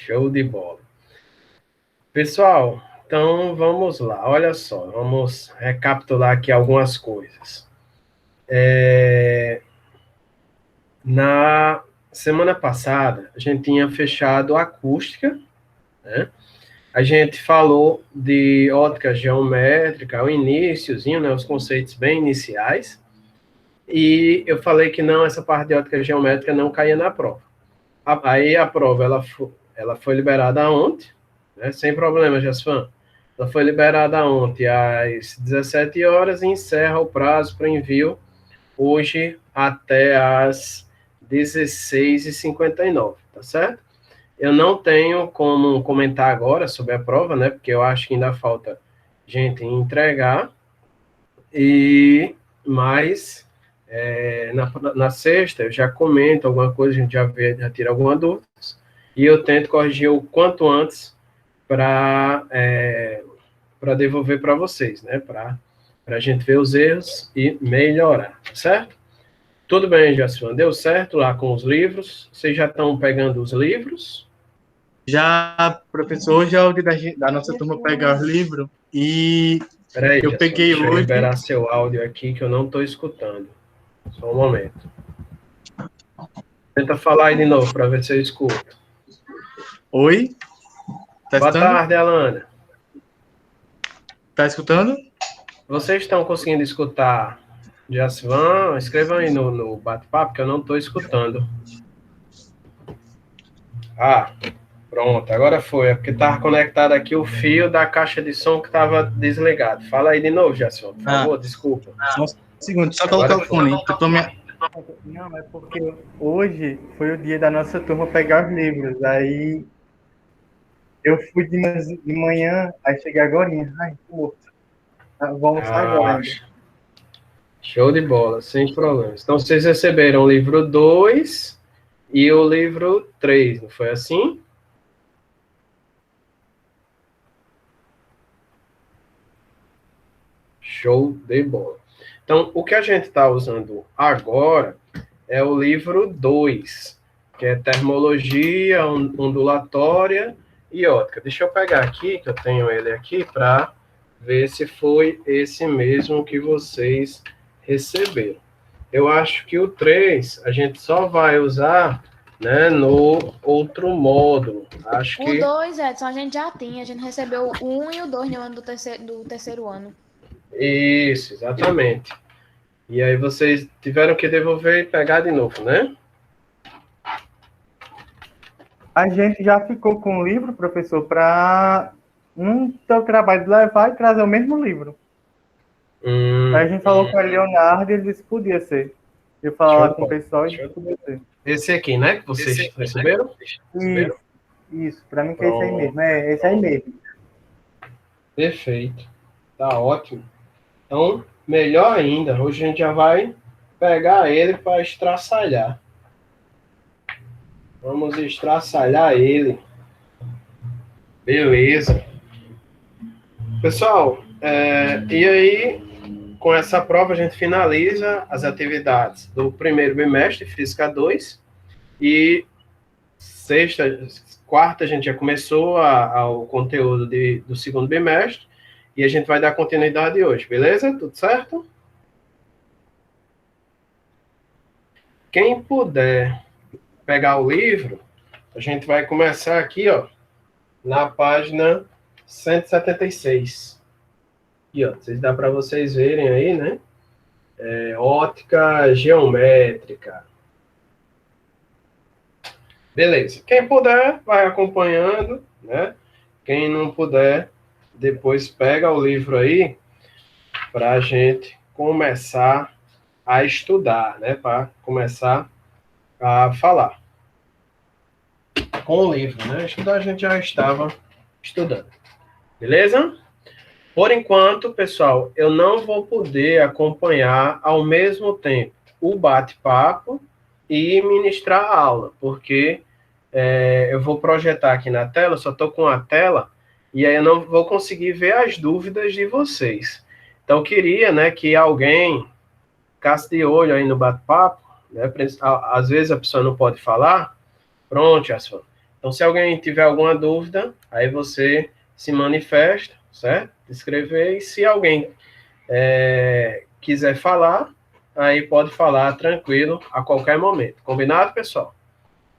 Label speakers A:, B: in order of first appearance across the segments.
A: Show de bola. Pessoal, então vamos lá. Olha só, vamos recapitular aqui algumas coisas. Na semana passada, a gente tinha fechado a acústica, né? A gente falou de ótica geométrica, o iniciozinho, né? Os conceitos bem iniciais. E eu falei que não, essa parte de ótica geométrica não caía na prova. Aí a prova, ela foi liberada ontem, né? Sem problema, Jasfan. Ela foi liberada ontem às 17 horas e encerra o prazo para envio hoje até às 16h59, tá certo? Eu não tenho como comentar agora sobre a prova, né? Porque eu acho que ainda falta gente entregar. Mas na sexta eu já comento alguma coisa, a gente já tira alguma dúvida. E eu tento corrigir o quanto antes para devolver para vocês, né? Para a gente ver os erros e melhorar, certo? Tudo bem, Jacivan, deu certo lá com os livros? Vocês já estão pegando os livros?
B: Já, professor, hoje é o dia da nossa turma pegar os livros e
A: Peraí,
B: eu
A: Jacivan,
B: peguei
A: deixa eu
B: hoje.
A: liberar seu áudio aqui que eu não estou escutando. Só um momento. Tenta falar aí de novo para ver se eu escuto.
B: Oi? Tá
A: Boa
B: escutando?
A: tarde, Alana.
B: Tá escutando?
A: Vocês estão conseguindo escutar Jacivan? Escrevam aí no bate-papo que eu não estou escutando. Ah, pronto, agora foi. É porque estava conectado aqui o fio da caixa de som que estava desligado. Fala aí de novo, Jacivan, por favor, desculpa.
B: Só um segundo, só
A: Agora
B: colocar o
A: foi.
B: fone. Que eu tô me...
C: Não, é porque hoje foi o dia da nossa turma pegar os livros. Aí eu fui de manhã, aí cheguei agora. Ai, pô, vou almoçar agora
A: Ah,
C: ainda.
A: show de bola, sem problemas. Então, vocês receberam o livro 2 e o livro 3, não foi assim? Show de bola. Então, o que a gente está usando agora é o livro 2, que é termologia ondulatória e ótica. Deixa eu pegar aqui, que eu tenho ele aqui, para ver se foi esse mesmo que vocês receberam. Eu acho que o 3 a gente só vai usar, né, no outro módulo. Acho
D: O
A: que
D: 2, Edson, a gente já tinha. A gente recebeu o 1 e o 2 no ano do terceiro ano.
A: isso, exatamente. E aí vocês tiveram que devolver e pegar de novo, né?
C: A gente já ficou com o livro, professor, para um ter o trabalho de levar e trazer o mesmo livro. Aí a gente falou com o Leonardo e ele disse que podia ser. Eu falar lá com o pessoal e disse que podia ser.
A: Esse aqui, né? Que vocês receberam?
C: Isso, para mim que é esse aí mesmo. É esse aí mesmo.
A: Perfeito. Tá ótimo. Então, melhor ainda, hoje a gente já vai pegar ele para estraçalhar. Vamos estraçalhar ele. Beleza. Pessoal, e aí, com essa prova, a gente finaliza as atividades do primeiro bimestre, Física 2, e quarta, a gente já começou o conteúdo do segundo bimestre, e a gente vai dar continuidade hoje, beleza? Tudo certo? Quem puder pegar o livro, a gente vai começar aqui, ó, na página 176. E, ó, dá para vocês verem aí, né? Ótica geométrica. Beleza. Quem puder, vai acompanhando, né? Quem não puder, depois pega o livro aí para a gente começar a estudar, né? Para começar a falar. Com o livro, né? Estudar a gente já estava estudando. Beleza? Por enquanto, pessoal, eu não vou poder acompanhar ao mesmo tempo o bate-papo e ministrar a aula, porque eu vou projetar aqui na tela, só estou com a tela, e aí eu não vou conseguir ver as dúvidas de vocês. Então, eu queria, né, que alguém ficasse de olho aí no bate-papo, né, às vezes a pessoa não pode falar, pronto, Jasper. Então, se alguém tiver alguma dúvida, aí você se manifesta, certo? Escrever, e se alguém quiser falar, aí pode falar tranquilo a qualquer momento. Combinado, pessoal?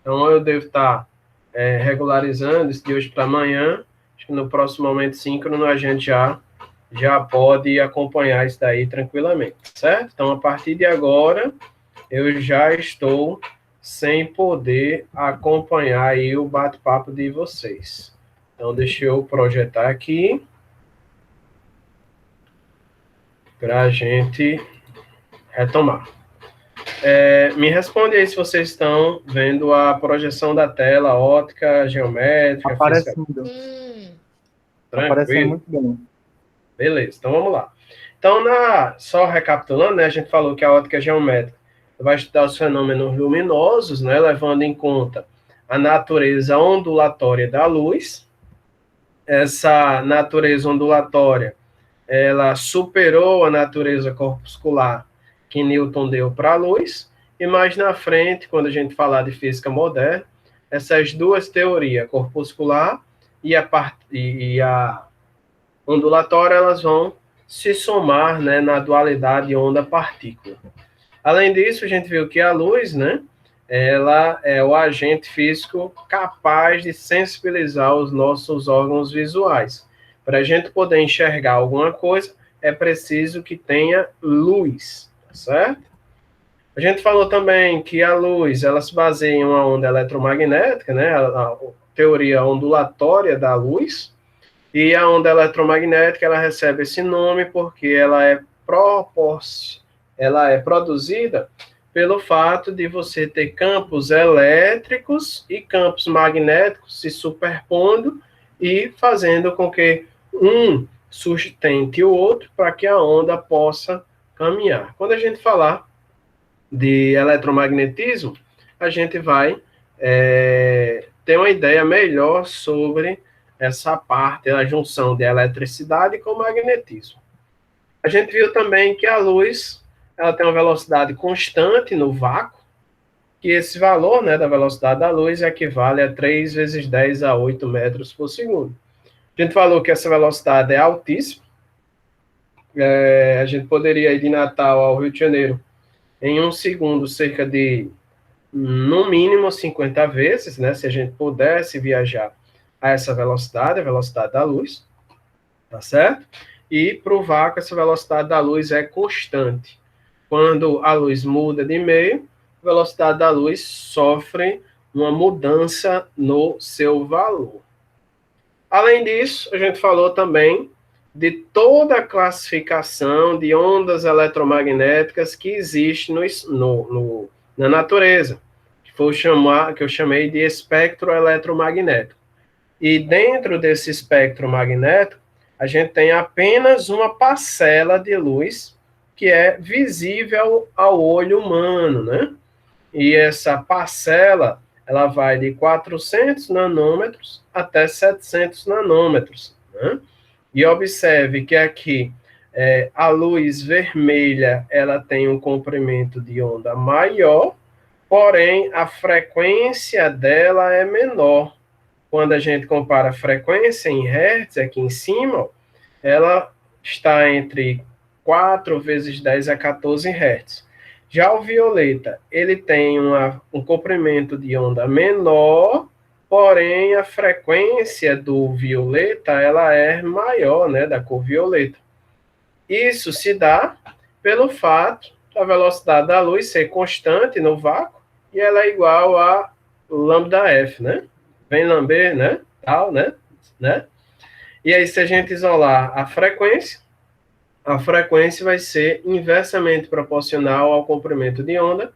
A: Então, eu devo estar regularizando isso de hoje para amanhã. Acho que no próximo momento síncrono a gente já pode acompanhar isso daí tranquilamente, certo? Então, a partir de agora, eu já estou sem poder acompanhar aí o bate-papo de vocês. Então, deixa eu projetar aqui para a gente retomar. Me responde aí se vocês estão vendo a projeção da tela, ótica, geométrica,
C: Aparecendo. Aparecendo muito bem.
A: Beleza, então vamos lá. Então, só recapitulando, né, a gente falou que a ótica geométrica vai estudar os fenômenos luminosos, né, levando em conta a natureza ondulatória da luz. Essa natureza ondulatória, ela superou a natureza corpuscular que Newton deu para a luz, e mais na frente, quando a gente falar de física moderna, essas duas teorias, corpuscular e a ondulatória, elas vão se somar, né, na dualidade onda-partícula. Além disso, a gente viu que a luz, né, ela é o agente físico capaz de sensibilizar os nossos órgãos visuais. Para a gente poder enxergar alguma coisa, é preciso que tenha luz, certo? A gente falou também que a luz, ela se baseia em uma onda eletromagnética, né, a teoria ondulatória da luz, e a onda eletromagnética, ela recebe esse nome porque ela é produzida pelo fato de você ter campos elétricos e campos magnéticos se superpondo e fazendo com que um sustente o outro para que a onda possa caminhar. Quando a gente falar de eletromagnetismo, a gente vai ter uma ideia melhor sobre essa parte da junção de eletricidade com magnetismo. A gente viu também que a luz, ela tem uma velocidade constante no vácuo, que esse valor, né, da velocidade da luz equivale a 3 vezes 10 a 8 metros por segundo. A gente falou que essa velocidade é altíssima. A gente poderia ir de Natal ao Rio de Janeiro em 1 segundo, cerca de, no mínimo, 50 vezes, né, se a gente pudesse viajar a essa velocidade, a velocidade da luz, tá certo? E para o vácuo, essa velocidade da luz é constante. Quando a luz muda de meio, a velocidade da luz sofre uma mudança no seu valor. Além disso, a gente falou também de toda a classificação de ondas eletromagnéticas que existe na natureza, que eu chamei de espectro eletromagnético. E dentro desse espectro magnético, a gente tem apenas uma parcela de luz que é visível ao olho humano, né? E essa parcela, ela vai de 400 nanômetros até 700 nanômetros, né? E observe que aqui a luz vermelha, ela tem um comprimento de onda maior, porém a frequência dela é menor. Quando a gente compara a frequência em hertz, aqui em cima, ela está entre 4 vezes 10 a 14 hertz. Já o violeta, ele tem um comprimento de onda menor, porém a frequência do violeta, ela é maior, né, da cor violeta. Isso se dá pelo fato da velocidade da luz ser constante no vácuo, e ela é igual a lambda F, né? Vem lamber, né? Tal, né? E aí, se a gente isolar a frequência vai ser inversamente proporcional ao comprimento de onda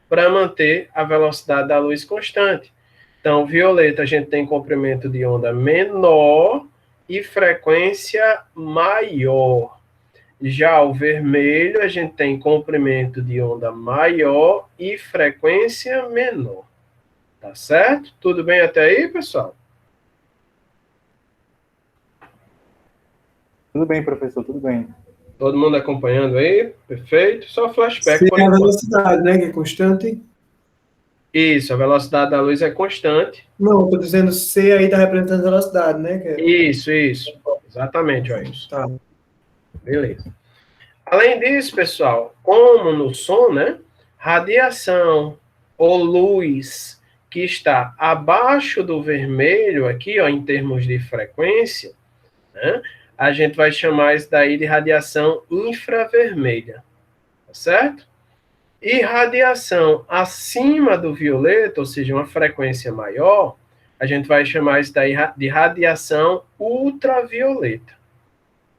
A: para manter a velocidade da luz constante. Então, violeta, a gente tem comprimento de onda menor e frequência maior. Já o vermelho, a gente tem comprimento de onda maior e frequência menor. Tá certo? Tudo bem até aí, pessoal?
C: Tudo bem, professor, tudo bem.
A: Todo mundo acompanhando aí? Perfeito. Só flashback.
E: Sim, a velocidade, né, que é constante.
A: Isso, a velocidade da luz é constante.
E: Não, estou dizendo C aí está representando a velocidade, né?
A: Isso. Exatamente, olha isso.
E: Tá.
A: Beleza. Além disso, pessoal, como no som, né? Radiação ou luz que está abaixo do vermelho aqui, ó, em termos de frequência, né? A gente vai chamar isso daí de radiação infravermelha, tá certo? E radiação acima do violeta, ou seja, uma frequência maior, a gente vai chamar isso daí de radiação ultravioleta.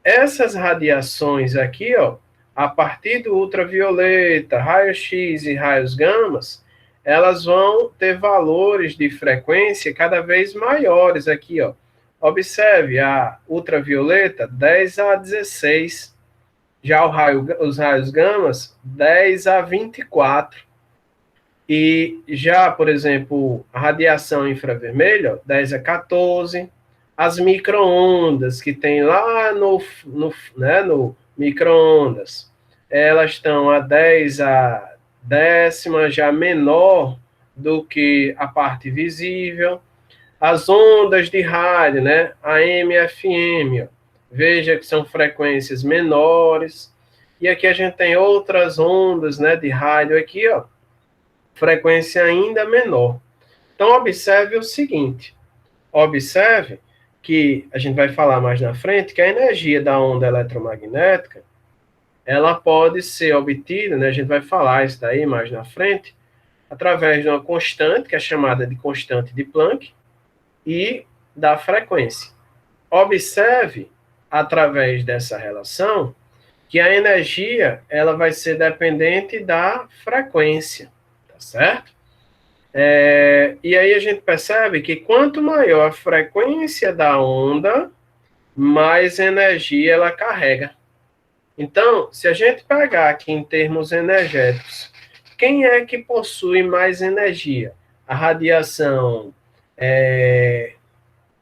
A: Essas radiações aqui, ó, a partir do ultravioleta, raio-x e raios gamas, elas vão ter valores de frequência cada vez maiores aqui, ó. Observe, a ultravioleta, 10 a 16. Já os raios gamas, 10 a 24. E já, por exemplo, a radiação infravermelha, 10 a 14. As micro-ondas que tem lá no micro-ondas, elas estão a 10 a décima, já menor do que a parte visível. As ondas de rádio, né? AM, FM, ó, veja que são frequências menores. E aqui a gente tem outras ondas, né, de rádio aqui, ó, frequência ainda menor. Então, observe o seguinte. Observe que a gente vai falar mais na frente que a energia da onda eletromagnética, ela pode ser obtida, né, a gente vai falar isso daí mais na frente, através de uma constante, que é chamada de constante de Planck, e da frequência. Observe, através dessa relação, que a energia ela vai ser dependente da frequência, tá certo? E aí a gente percebe que quanto maior a frequência da onda, mais energia ela carrega. Então, se a gente pegar aqui em termos energéticos, quem é que possui mais energia? A radiação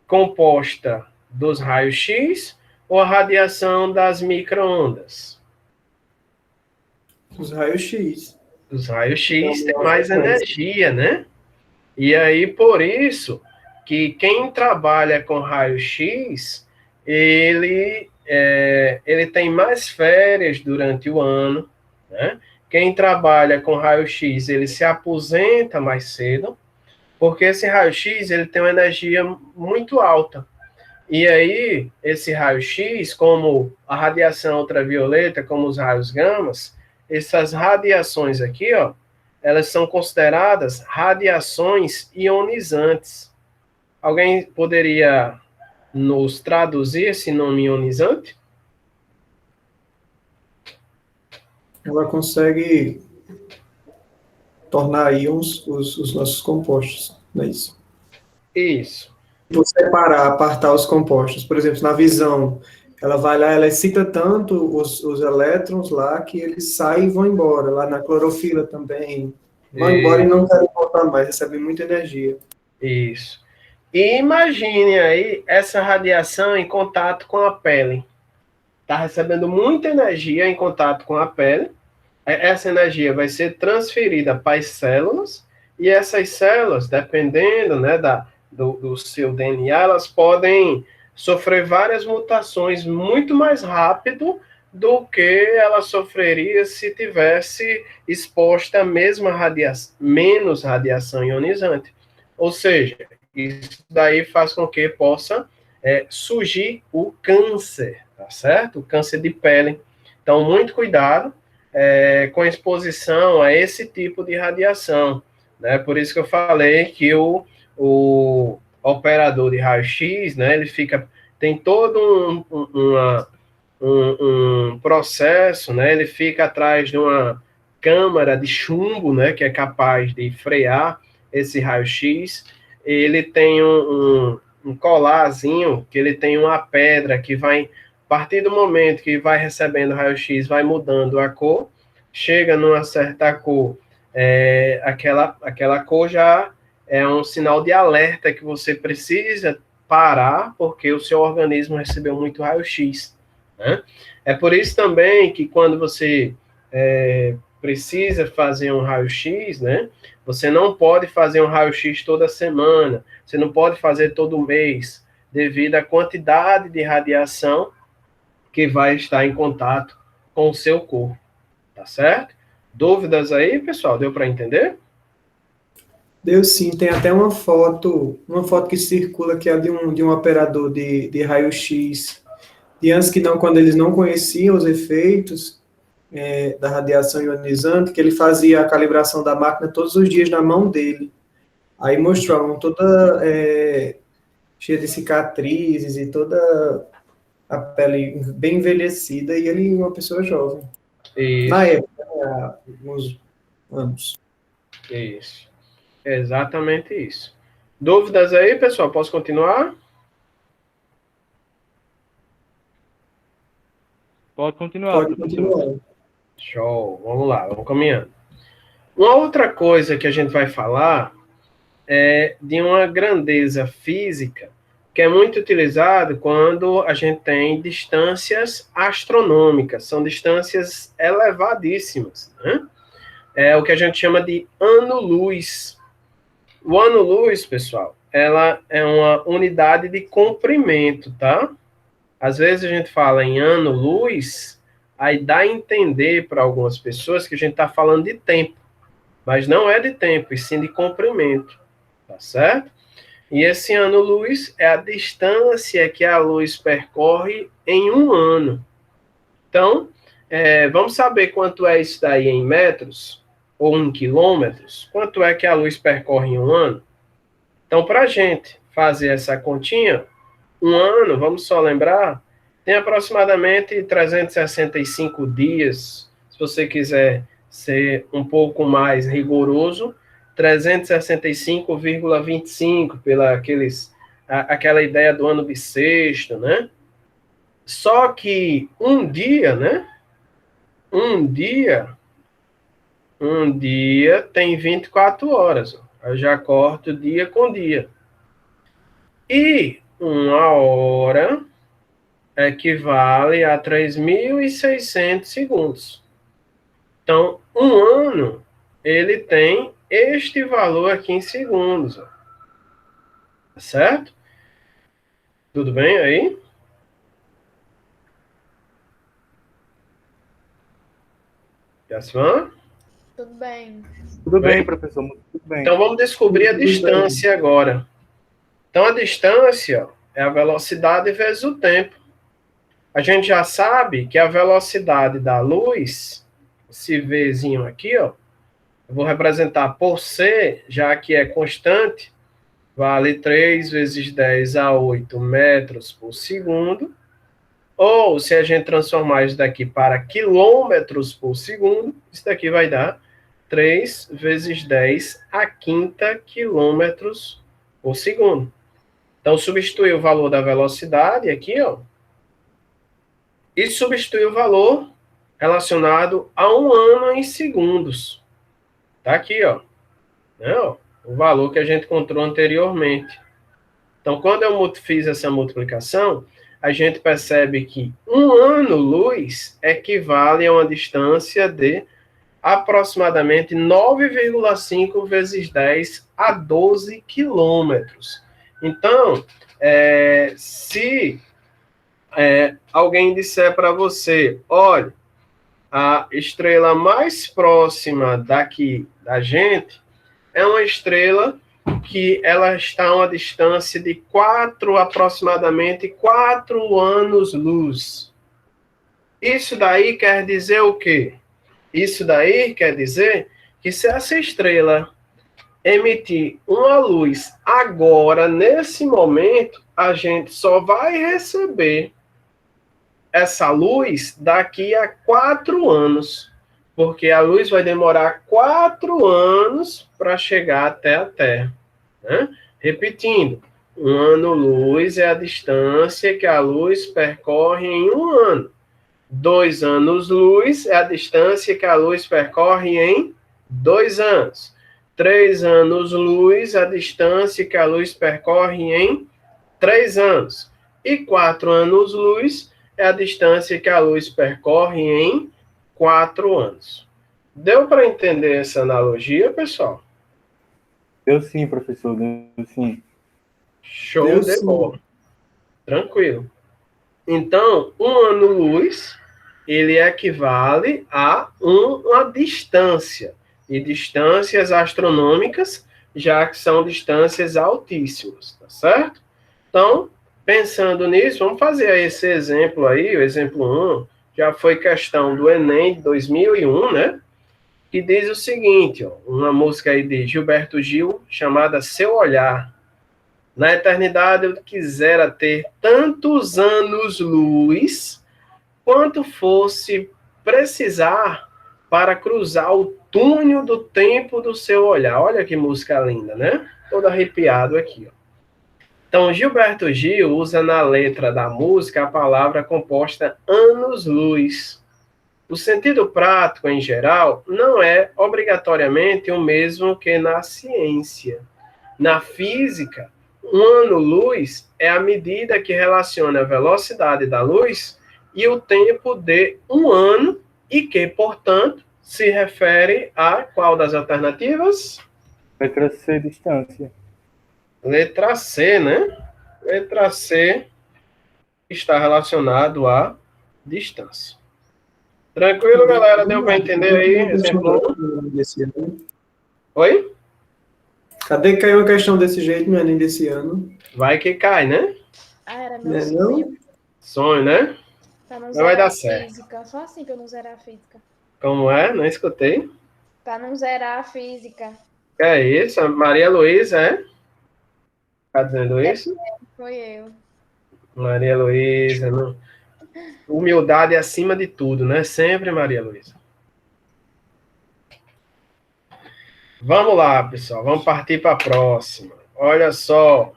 A: composta dos raios-x ou a radiação das micro-ondas?
E: Os raios-x.
A: Os raios-x têm mais energia, né? E aí, por isso, que quem trabalha com raio-x, ele tem mais férias durante o ano, né? Quem trabalha com raio-x, ele se aposenta mais cedo, porque esse raio-x, ele tem uma energia muito alta. E aí, esse raio-x, como a radiação ultravioleta, como os raios gamas, essas radiações aqui, ó, elas são consideradas radiações ionizantes. Alguém poderia nos traduzir esse nome ionizante?
E: Ela consegue tornar íons os nossos compostos, não é isso?
A: Isso.
E: Vou separar, apartar os compostos. Por exemplo, na visão, ela vai lá, ela excita tanto os elétrons lá que eles saem e vão embora. Lá na clorofila também. Vão embora e não querem voltar mais, recebem muita energia.
A: Isso. E imagine aí essa radiação em contato com a pele. Está recebendo muita energia em contato com a pele. Essa energia vai ser transferida para as células, e essas células, dependendo, né, do seu DNA, elas podem sofrer várias mutações muito mais rápido do que ela sofreria se tivesse exposta a menos radiação ionizante. Ou seja, isso daí faz com que possa surgir o câncer, tá certo? O câncer de pele. Então, muito cuidado com a exposição a esse tipo de radiação, né? Por isso que eu falei que o operador de raio-x, né, ele tem todo um processo, né, ele fica atrás de uma câmara de chumbo, né, que é capaz de frear esse raio-x. Ele tem um colarzinho, que ele tem uma pedra que vai, a partir do momento que vai recebendo raio-x, vai mudando a cor, chega numa certa cor, aquela cor já é um sinal de alerta que você precisa parar, porque o seu organismo recebeu muito raio-x, né? É por isso também que quando você precisa fazer um raio-x, né? Você não pode fazer um raio-x toda semana, você não pode fazer todo mês, devido à quantidade de radiação que vai estar em contato com o seu corpo, tá certo? Dúvidas aí, pessoal? Deu para entender?
E: Deu sim, tem até uma foto que circula que é de um operador de raio-x, de antes que não, quando eles não conheciam os efeitos da radiação ionizante, que ele fazia a calibração da máquina todos os dias na mão dele. Aí mostrou a mão toda cheia de cicatrizes e toda a pele bem envelhecida, e ele uma pessoa jovem.
A: Isso.
E: Na época, há alguns anos.
A: Isso. Exatamente isso. Dúvidas aí, pessoal? Posso continuar?
C: Pode continuar,
E: Pode
C: professor.
E: continuar.
A: Show. Vamos lá, vamos caminhando. Uma outra coisa que a gente vai falar é de uma grandeza física que é muito utilizado quando a gente tem distâncias astronômicas, são distâncias elevadíssimas, né? É o que a gente chama de ano-luz. O ano-luz, pessoal, ela é uma unidade de comprimento, tá? Às vezes a gente fala em ano-luz, aí dá a entender para algumas pessoas que a gente está falando de tempo, mas não é de tempo, e sim de comprimento, tá certo? E esse ano-luz é a distância que a luz percorre em um ano. Então, vamos saber quanto é isso daí em metros ou em quilômetros? Quanto é que a luz percorre em um ano? Então, para a gente fazer essa continha, um ano, vamos só lembrar, tem aproximadamente 365 dias. Se você quiser ser um pouco mais rigoroso, 365,25 aquela ideia do ano bissexto, né? Só que um dia, né? Um dia tem 24 horas. Eu já corto dia com dia. E uma hora equivale a 3.600 segundos. Então, um ano, ele tem este valor aqui em segundos. Certo? Tudo bem aí? Yasvan?
D: Tudo bem.
C: Tudo bem, professor, tudo bem.
A: Então, vamos descobrir a distância agora. Então, a distância é a velocidade vezes o tempo. A gente já sabe que a velocidade da luz, esse Vzinho aqui, ó, eu vou representar por C, já que é constante, vale 3 vezes 10 a 8 metros por segundo. Ou, se a gente transformar isso daqui para quilômetros por segundo, isso daqui vai dar 3 vezes 10 a quinta quilômetros por segundo. Então, substituir o valor da velocidade aqui, ó, e substituir o valor relacionado a um ano em segundos. Tá aqui, ó. Não, o valor que a gente encontrou anteriormente. Então, quando eu fiz essa multiplicação, a gente percebe que um ano-luz equivale a uma distância de aproximadamente 9,5 vezes 10 a 12 quilômetros. Então, se alguém disser para você, olha, a estrela mais próxima daqui da gente é uma estrela que ela está a uma distância de aproximadamente 4 anos-luz. Isso daí quer dizer o quê? Isso daí quer dizer que se essa estrela emitir uma luz agora, nesse momento, a gente só vai receber essa luz daqui a 4 anos, porque a luz vai demorar 4 anos para chegar até a Terra. Né? Repetindo, um ano-luz é a distância que a luz percorre em um ano. 2 anos-luz é a distância que a luz percorre em 2 anos. 3 anos-luz é a distância que a luz percorre em 3 anos. E 4 anos-luz é a distância que a luz percorre em 4 anos. Deu para entender essa analogia, pessoal?
C: Deu sim, professor, deu sim.
A: Show
E: Deu
A: de
E: sim.
A: bola. Tranquilo. Então, um ano-luz, ele equivale a uma distância. E distâncias astronômicas, já que são distâncias altíssimas, tá certo? Então, pensando nisso, vamos fazer esse exemplo aí, o exemplo 1, já foi questão do Enem de 2001, né? Que diz o seguinte, ó, uma música aí de Gilberto Gil, chamada Seu Olhar. Na eternidade eu quisera ter tantos anos-luz quanto fosse precisar para cruzar o túnel do tempo do seu olhar. Olha que música linda, né? Todo arrepiado aqui, ó. Então, Gilberto Gil usa na letra da música a palavra composta anos-luz. O sentido prático, em geral, não é obrigatoriamente o mesmo que na ciência. Na física, um ano-luz é a medida que relaciona a velocidade da luz e o tempo de um ano e que, portanto, se refere a qual das alternativas?
C: Letra C, distância.
A: Letra C, né? Letra C está relacionado à distância. Tranquilo, galera? Deu para entender aí? Exemplo 1?
E: Desse ano.
A: Oi?
E: Cadê que caiu a questão desse jeito no Enem desse ano?
A: Vai que cai, né?
D: Ah, era
E: Não
D: meu
E: é
D: sonho.
A: Sonho, né?
D: Pra não
A: Mas vai
D: zerar
A: dar
D: a
A: certo.
D: física. Só assim que eu não zerar a física.
A: Como é? Não escutei.
D: Pra não zerar a física.
A: Que é isso? A Maria Luísa, é? Tá dizendo isso?
D: Foi eu.
A: Maria Luísa, não. Humildade acima de tudo, né? Sempre, Maria Luísa. Vamos lá, pessoal. Vamos partir para a próxima. Olha só.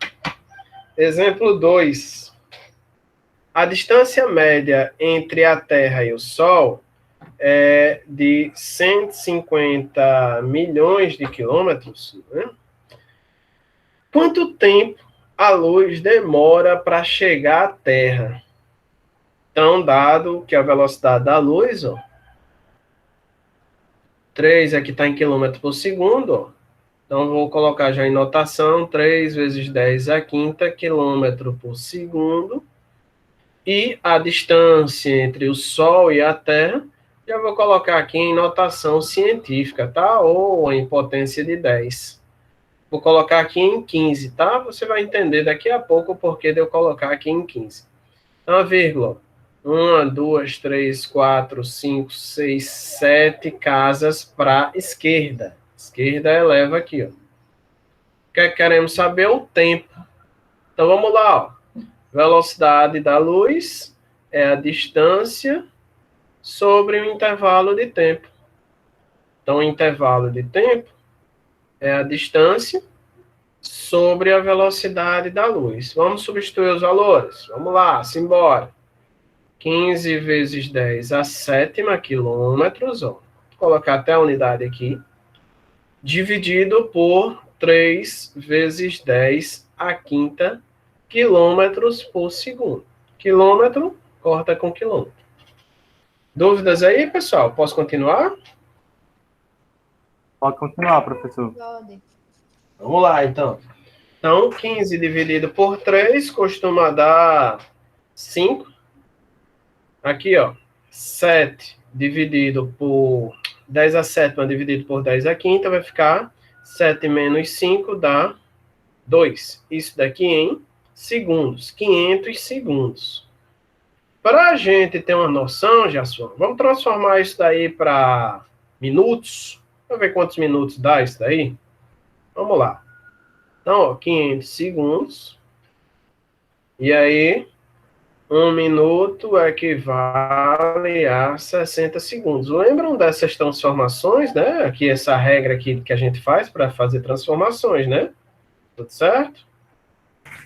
A: Exemplo 2. A distância média entre a Terra e o Sol é de 150 milhões de quilômetros, né? Quanto tempo a luz demora para chegar à Terra? Então, dado que a velocidade da luz, ó, 3 aqui está em quilômetro por segundo, ó. Então, vou colocar já em notação, 3 vezes 10 à quinta, quilômetro por segundo. E a distância entre o Sol e a Terra, já vou colocar aqui em notação científica, tá? Ou em potência de 10. Vou colocar aqui em 15, tá? Você vai entender daqui a pouco o porquê de eu colocar aqui em 15. Então, a vírgula. 1, 2, 3, 4, 5, 6, 7 casas para a esquerda. Esquerda eleva aqui, ó. O que queremos saber? O tempo. Então, vamos lá, ó. Velocidade da luz é a distância sobre o intervalo de tempo. Então, o intervalo de tempo é a distância sobre a velocidade da luz. Vamos substituir os valores. Vamos lá, simbora. 15 vezes 10 a sétima quilômetros, ó. Vou colocar até a unidade aqui. Dividido por 3 vezes 10 a quinta quilômetros por segundo. Quilômetro, corta com quilômetro. Dúvidas aí, pessoal? Posso continuar?
C: Pode continuar, professor.
D: Pode.
A: Vamos lá, então. Então, 15 dividido por 3 costuma dar 5. Aqui, ó, 7 dividido por 10 a sétima dividido por 10 a quinta vai ficar 7 menos 5 dá 2. Isso daqui em segundos, 500 segundos. Para a gente ter uma noção, Jasson, vamos transformar isso daí para minutos. Vamos ver quantos minutos dá isso daí? Vamos lá. Então, ó, 500 segundos. E aí, 1 minuto equivale a 60 segundos. Lembram dessas transformações, né? Aqui, essa regra aqui que a gente faz para fazer transformações, né? Tudo certo?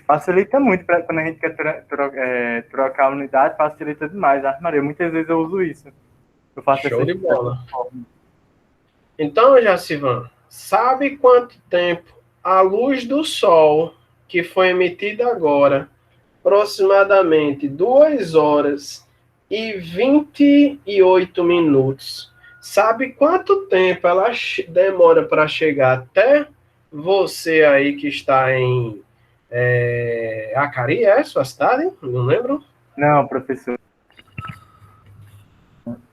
C: Facilita muito quando a gente quer trocar a unidade, facilita demais. Ah, Maria, muitas vezes eu uso isso. Eu faço
A: Show
C: essa
A: de bola. Então, Jacivan, sabe quanto tempo a luz do Sol, que foi emitida agora, aproximadamente 2 horas e 28 minutos, Sabe quanto tempo ela demora para chegar até você aí que está em Acari, é sua cidade? Não lembro.
C: Não, professor.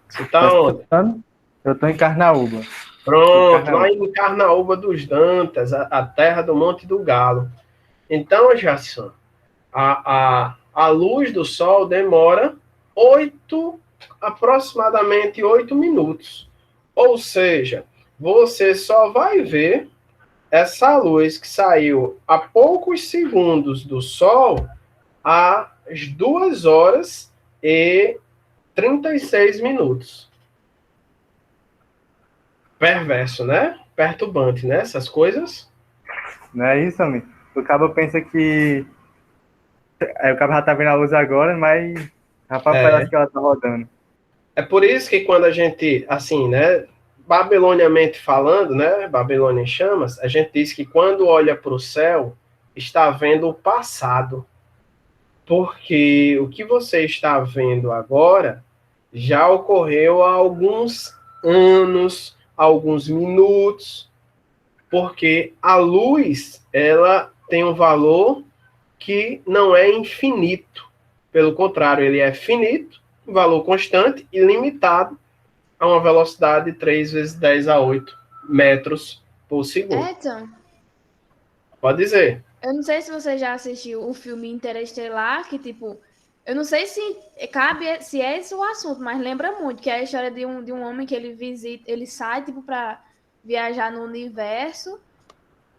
A: Você está onde?
C: Eu estou em Carnaúba.
A: Pronto, lá em Carnaúba dos Dantas, a terra do Monte do Galo. Então, Jason, a luz do sol demora aproximadamente 8 minutos. Ou seja, você só vai ver essa luz que saiu a poucos segundos do sol às 2 horas e 36 minutos. Perverso, né? Perturbante, né? Essas coisas.
C: Não é isso, amigo? O cabo pensa que... o cabo já tá vendo a luz agora, mas... Rapaz, parece que ela tá rodando.
A: É por isso que quando a gente, assim, né? Babiloniamente falando, né? Babilônia em chamas, a gente diz que quando olha para o céu, está vendo o passado. Porque o que você está vendo agora já ocorreu há alguns anos, alguns minutos, porque a luz, ela tem um valor que não é infinito. Pelo contrário, ele é finito, um valor constante e limitado a uma velocidade de 3 vezes 10 a 8 metros por segundo.
D: Edson,
A: Pode dizer.
D: eu não sei se você já assistiu o filme Interestelar, que, tipo, eu não sei se se é esse o assunto, mas lembra muito, que é a história de um homem que ele sai, tipo, para viajar no universo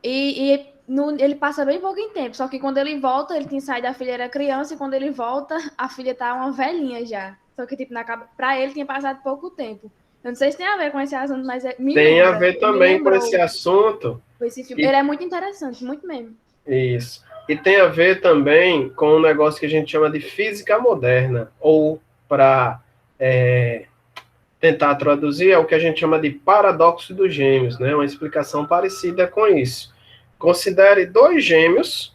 D: ele passa bem pouco em tempo, só que quando ele volta, ele tinha saído, a filha era criança, e quando ele volta, a filha tá uma velhinha já. Só que, tipo, pra ele tinha passado pouco tempo. Eu não sei se tem a ver com esse assunto, mas
A: tem a ver também com esse assunto.
D: Esse filme. Ele é muito interessante, muito mesmo.
A: Isso. E tem a ver também com um negócio que a gente chama de física moderna, ou para tentar traduzir, é o que a gente chama de paradoxo dos gêmeos, né? Uma explicação parecida com isso. Considere 2 gêmeos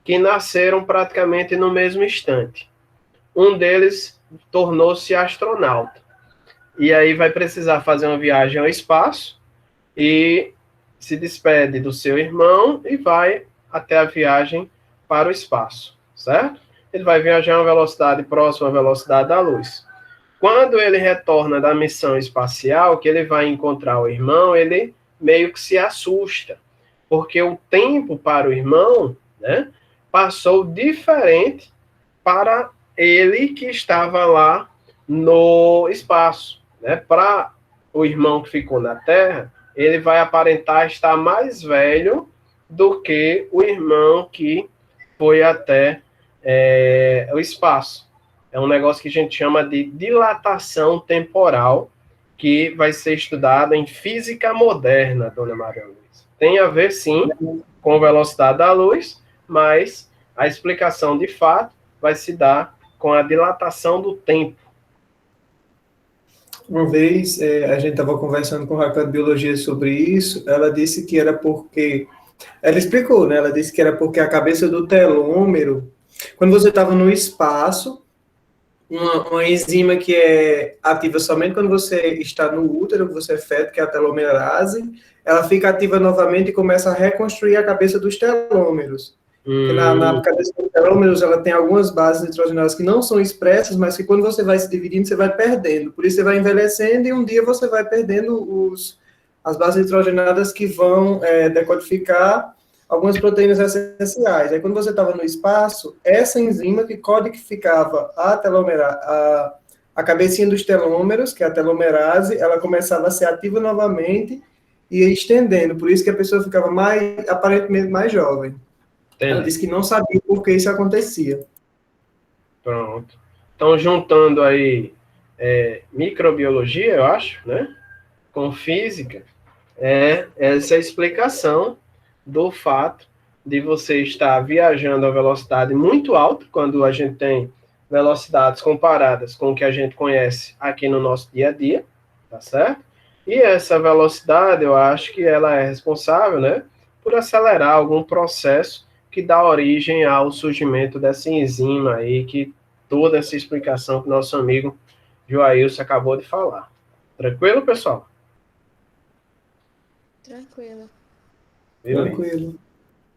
A: que nasceram praticamente no mesmo instante. Um deles tornou-se astronauta. E aí vai precisar fazer uma viagem ao espaço e se despede do seu irmão e vai até a viagem para o espaço, certo? Ele vai viajar a uma velocidade próxima à velocidade da luz. Quando ele retorna da missão espacial, que ele vai encontrar o irmão, ele meio que se assusta, porque o tempo para o irmão, né, passou diferente para ele que estava lá no espaço, né? Para o irmão que ficou na Terra, ele vai aparentar estar mais velho do que o irmão que foi até o espaço. É um negócio que a gente chama de dilatação temporal, que vai ser estudado em física moderna, dona Maria Luísa. Tem a ver, sim, com a velocidade da luz, mas a explicação, de fato, vai se dar com a dilatação do tempo.
E: Uma vez, a gente estava conversando com o Raquel de Biologia sobre isso, ela disse que era porque... Ela explicou, né? Ela disse que era porque a cabeça do telômero, quando você estava no espaço, uma enzima que é ativa somente quando você está no útero, que você é feto, que é a telomerase, ela fica ativa novamente e começa a reconstruir a cabeça dos telômeros. Na cabeça dos telômeros, ela tem algumas bases nitrogenadas que não são expressas, mas que quando você vai se dividindo, você vai perdendo. Por isso você vai envelhecendo e um dia você vai perdendo as bases nitrogenadas que vão decodificar algumas proteínas essenciais. Aí, quando você estava no espaço, essa enzima que codificava a cabecinha dos telômeros, que é a telomerase, ela começava a ser ativa novamente e ia estendendo. Por isso que a pessoa ficava aparentemente mais jovem. Entendi. Ela disse que não sabia por que isso acontecia.
A: Pronto. Então, juntando aí microbiologia, eu acho, né, com física, essa é a explicação do fato de você estar viajando a velocidade muito alta, quando a gente tem velocidades comparadas com o que a gente conhece aqui no nosso dia a dia, tá certo? E essa velocidade, eu acho que ela é responsável, né, por acelerar algum processo que dá origem ao surgimento dessa enzima aí, que toda essa explicação que nosso amigo Joailson acabou de falar. Tranquilo, pessoal?
D: Tranquilo.
A: Beleza.
E: Tranquilo.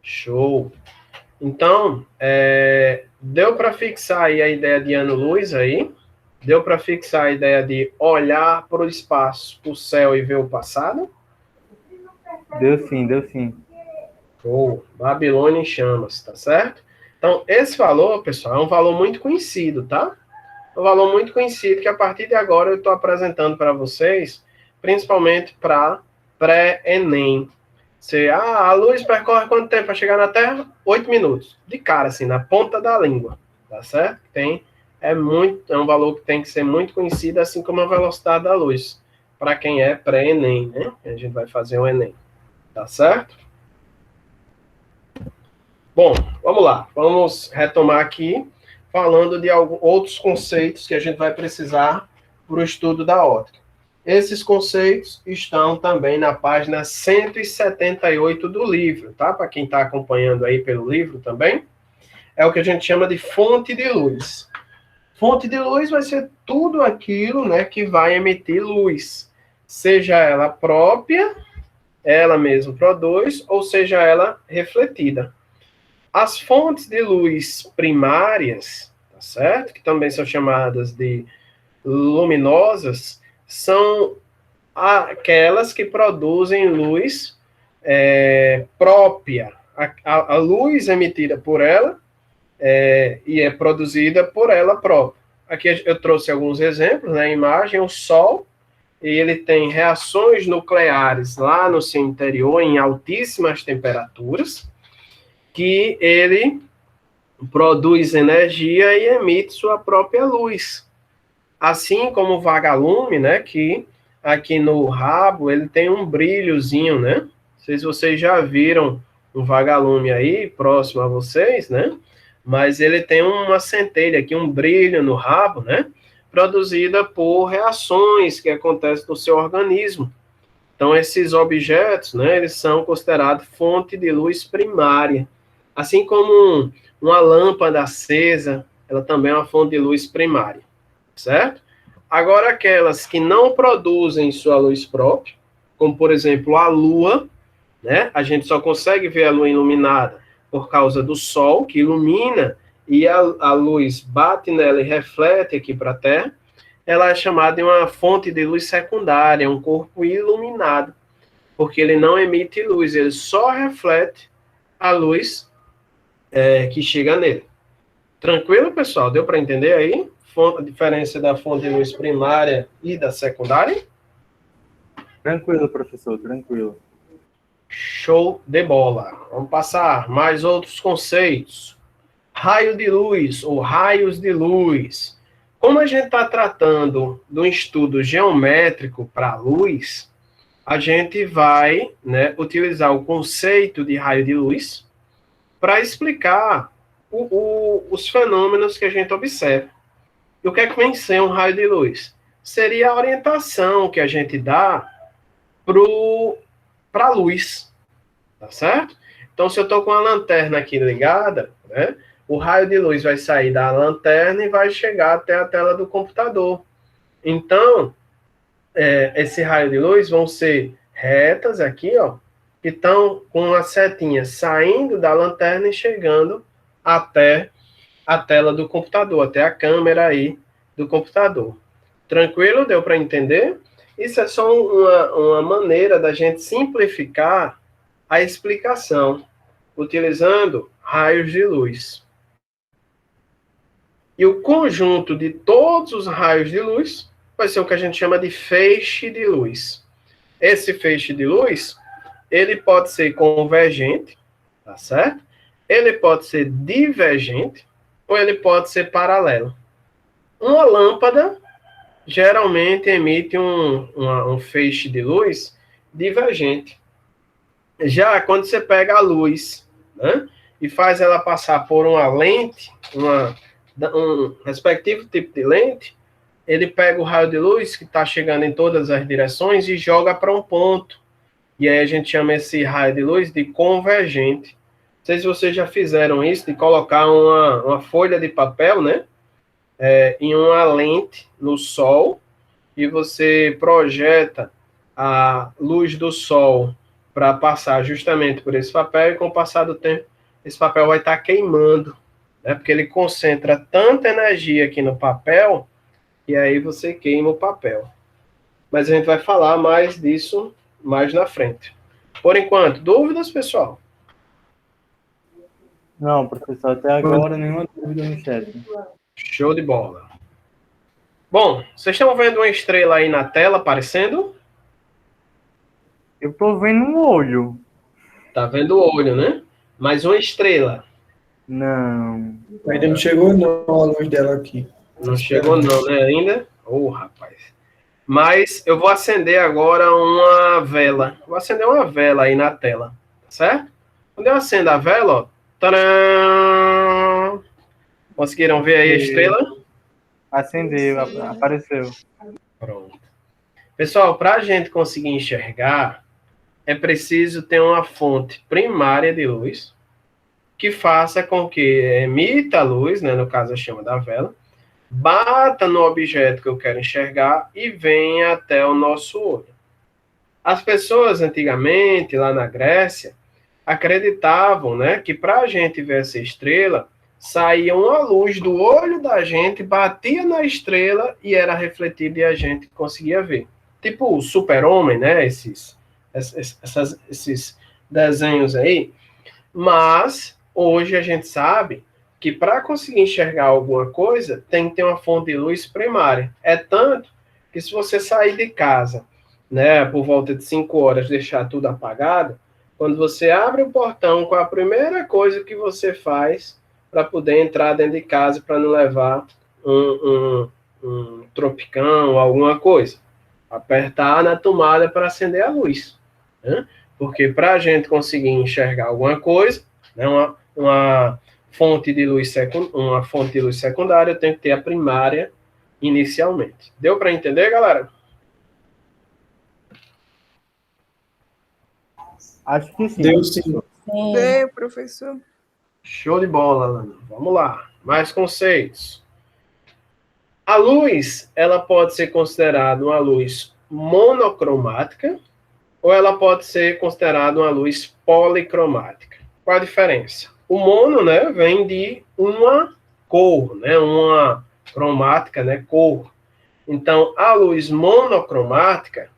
A: Show. Então, deu para fixar aí a ideia de ano-luz aí? Deu para fixar a ideia de olhar para o espaço, para o céu e ver o passado?
C: Deu sim, deu sim.
A: Show. Babilônia em chamas, tá certo? Então, esse valor, pessoal, é um valor muito conhecido, tá? Um valor muito conhecido que a partir de agora eu estou apresentando para vocês, principalmente para pré-ENEM. A luz percorre quanto tempo para chegar na Terra? 8 minutos. De cara, assim, na ponta da língua. Tá certo? É um valor que tem que ser muito conhecido, assim como a velocidade da luz. Para quem é pré-ENEM, né? A gente vai fazer o ENEM. Tá certo? Bom, vamos lá. Vamos retomar aqui, falando de outros conceitos que a gente vai precisar para o estudo da óptica. Esses conceitos estão também na página 178 do livro, tá? Para quem está acompanhando aí pelo livro também. É o que a gente chama de fonte de luz. Fonte de luz vai ser tudo aquilo, né, que vai emitir luz. Seja ela própria, ela mesma produz, ou seja ela refletida. As fontes de luz primárias, tá certo? Que também são chamadas de luminosas, são aquelas que produzem luz própria. A luz emitida por ela e é produzida por ela própria. Aqui eu trouxe alguns exemplos, na imagem, o Sol, ele tem reações nucleares lá no seu interior, em altíssimas temperaturas, que ele produz energia e emite sua própria luz. Assim como o vagalume, né, que aqui no rabo ele tem um brilhozinho, né? Não sei se vocês já viram um vagalume aí, próximo a vocês, né? Mas ele tem uma centelha aqui, um brilho no rabo, né? Produzida por reações que acontecem no seu organismo. Então, esses objetos, né, eles são considerados fonte de luz primária. Assim como uma lâmpada acesa, ela também é uma fonte de luz primária, certo? Agora, aquelas que não produzem sua luz própria, como, por exemplo, a Lua, né? A gente só consegue ver a Lua iluminada por causa do Sol, que ilumina, e a luz bate nela e reflete aqui para a Terra. Ela é chamada de uma fonte de luz secundária, um corpo iluminado, porque ele não emite luz, ele só reflete a luz que chega nele. Tranquilo, pessoal? Deu para entender aí a diferença da fonte de luz primária e da secundária?
C: Tranquilo, professor, tranquilo.
A: Show de bola. Vamos passar mais outros conceitos. Raio de luz ou raios de luz. Como a gente está tratando do estudo geométrico para a luz, a gente vai, né, utilizar o conceito de raio de luz para explicar os fenômenos que a gente observa. E o que é que vem ser um raio de luz? Seria a orientação que a gente dá para a luz, tá certo? Então, se eu estou com a lanterna aqui ligada, né, o raio de luz vai sair da lanterna e vai chegar até a tela do computador. Então, esse raio de luz vão ser retas aqui, ó, que estão com a setinha saindo da lanterna e chegando até a tela do computador, até a câmera aí do computador. Tranquilo? Deu para entender? Isso é só uma maneira da gente simplificar a explicação, utilizando raios de luz. E o conjunto de todos os raios de luz vai ser o que a gente chama de feixe de luz. Esse feixe de luz, ele pode ser convergente, tá certo? Ele pode ser divergente, ou ele pode ser paralelo. Uma lâmpada geralmente emite um feixe de luz divergente. Já quando você pega a luz, né, e faz ela passar por uma lente, um respectivo tipo de lente, ele pega o raio de luz que está chegando em todas as direções e joga para um ponto. E aí a gente chama esse raio de luz de convergente. Não sei se vocês já fizeram isso, de colocar uma folha de papel, né, em uma lente no sol, e você projeta a luz do sol para passar justamente por esse papel, e com o passar do tempo, esse papel vai estar queimando, né? Porque ele concentra tanta energia aqui no papel, e aí você queima o papel. Mas a gente vai falar mais disso mais na frente. Por enquanto, dúvidas, pessoal?
C: Não, professor, até agora nenhuma dúvida no chat.
A: Show de bola. Bom, vocês estão vendo uma estrela aí na tela aparecendo?
C: Eu tô vendo um olho.
A: Tá vendo o olho, né? Mas uma estrela.
C: Não.
E: Ainda não chegou não a luz dela aqui.
A: Não chegou não, né, ainda? Rapaz. Mas eu vou acender agora uma vela. Vou acender uma vela aí na tela, certo? Quando eu acendo a vela, ó. Tcharam! Conseguiram ver aí a estrela?
C: Acendeu, apareceu.
A: Pronto. Pessoal, para a gente conseguir enxergar, é preciso ter uma fonte primária de luz que faça com que emita a luz, né, no caso a chama da vela, bata no objeto que eu quero enxergar e venha até o nosso olho. As pessoas antigamente, lá na Grécia, acreditavam, né, que para a gente ver essa estrela, saía uma luz do olho da gente, batia na estrela e era refletida e a gente conseguia ver. Tipo o Super-Homem, né, esses desenhos aí. Mas hoje a gente sabe que para conseguir enxergar alguma coisa, tem que ter uma fonte de luz primária. É tanto que se você sair de casa, né, por volta de 5 horas, deixar tudo apagado, quando você abre o portão, qual a primeira coisa que você faz para poder entrar dentro de casa, para não levar um tropicão ou alguma coisa? Apertar na tomada para acender a luz, né? Porque para a gente conseguir enxergar alguma coisa, né, uma fonte de luz secundária, eu tenho que ter a primária inicialmente. Deu para entender, galera?
C: Acho que sim.
E: Deu sim.
F: Deu, professor.
A: Show de bola, Lana. Vamos lá. Mais conceitos. A luz, ela pode ser considerada uma luz monocromática ou ela pode ser considerada uma luz policromática. Qual a diferença? O mono, né, vem de uma cor, né, uma cromática, né, cor. Então, a luz monocromática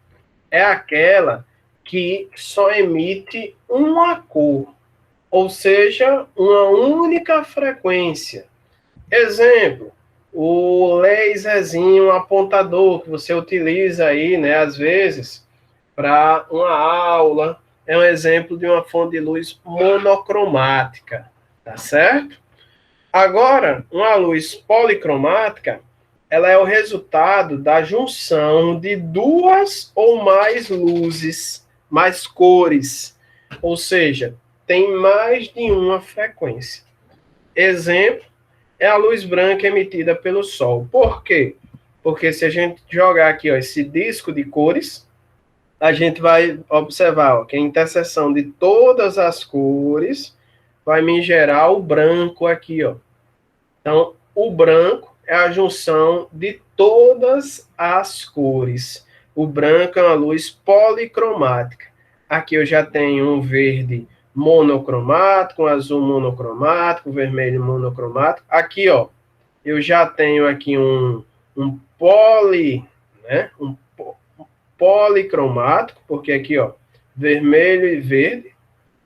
A: é aquela que só emite uma cor, ou seja, uma única frequência. Exemplo, o laserzinho apontador que você utiliza aí, né, às vezes, para uma aula, é um exemplo de uma fonte de luz monocromática, tá certo? Agora, uma luz policromática, ela é o resultado da junção de duas ou mais luzes, mais cores, ou seja, tem mais de uma frequência. Exemplo é a luz branca emitida pelo Sol. Por quê? Porque se a gente jogar aqui, ó, esse disco de cores, a gente vai observar, ó, que a interseção de todas as cores vai me gerar o branco aqui, ó. Então, o branco é a junção de todas as cores. O branco é uma luz policromática. Aqui eu já tenho um verde monocromático, um azul monocromático, um vermelho monocromático. Aqui, ó, eu já tenho aqui um policromático, porque aqui, ó, vermelho e verde.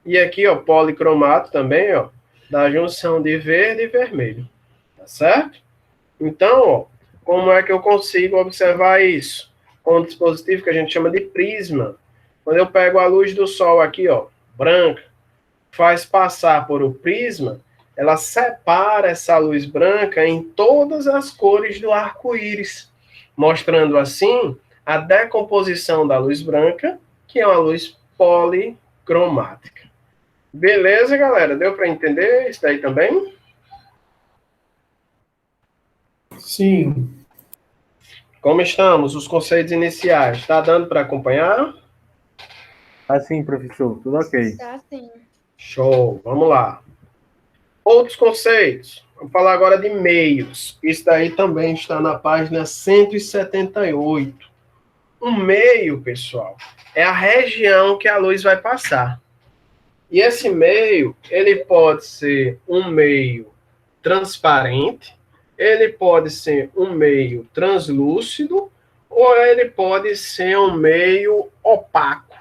A: E aqui, ó, policromático também, ó, da junção de verde e vermelho. Tá certo? Então, ó, como é que eu consigo observar isso? Com um dispositivo que a gente chama de prisma. Quando eu pego a luz do sol aqui, ó, branca, faz passar por o prisma, ela separa essa luz branca em todas as cores do arco-íris, mostrando assim a decomposição da luz branca, que é uma luz policromática. Beleza, galera? Deu para entender isso daí também?
E: Sim.
A: Como estamos? Os conceitos iniciais. Está dando para acompanhar?
C: Assim, professor, tudo ok.
D: Tá sim.
A: Show. Vamos lá. Outros conceitos. Vamos falar agora de meios. Isso daí também está na página 178. Um meio, pessoal, é a região que a luz vai passar. E esse meio, ele pode ser um meio transparente, ele pode ser um meio translúcido, ou ele pode ser um meio opaco,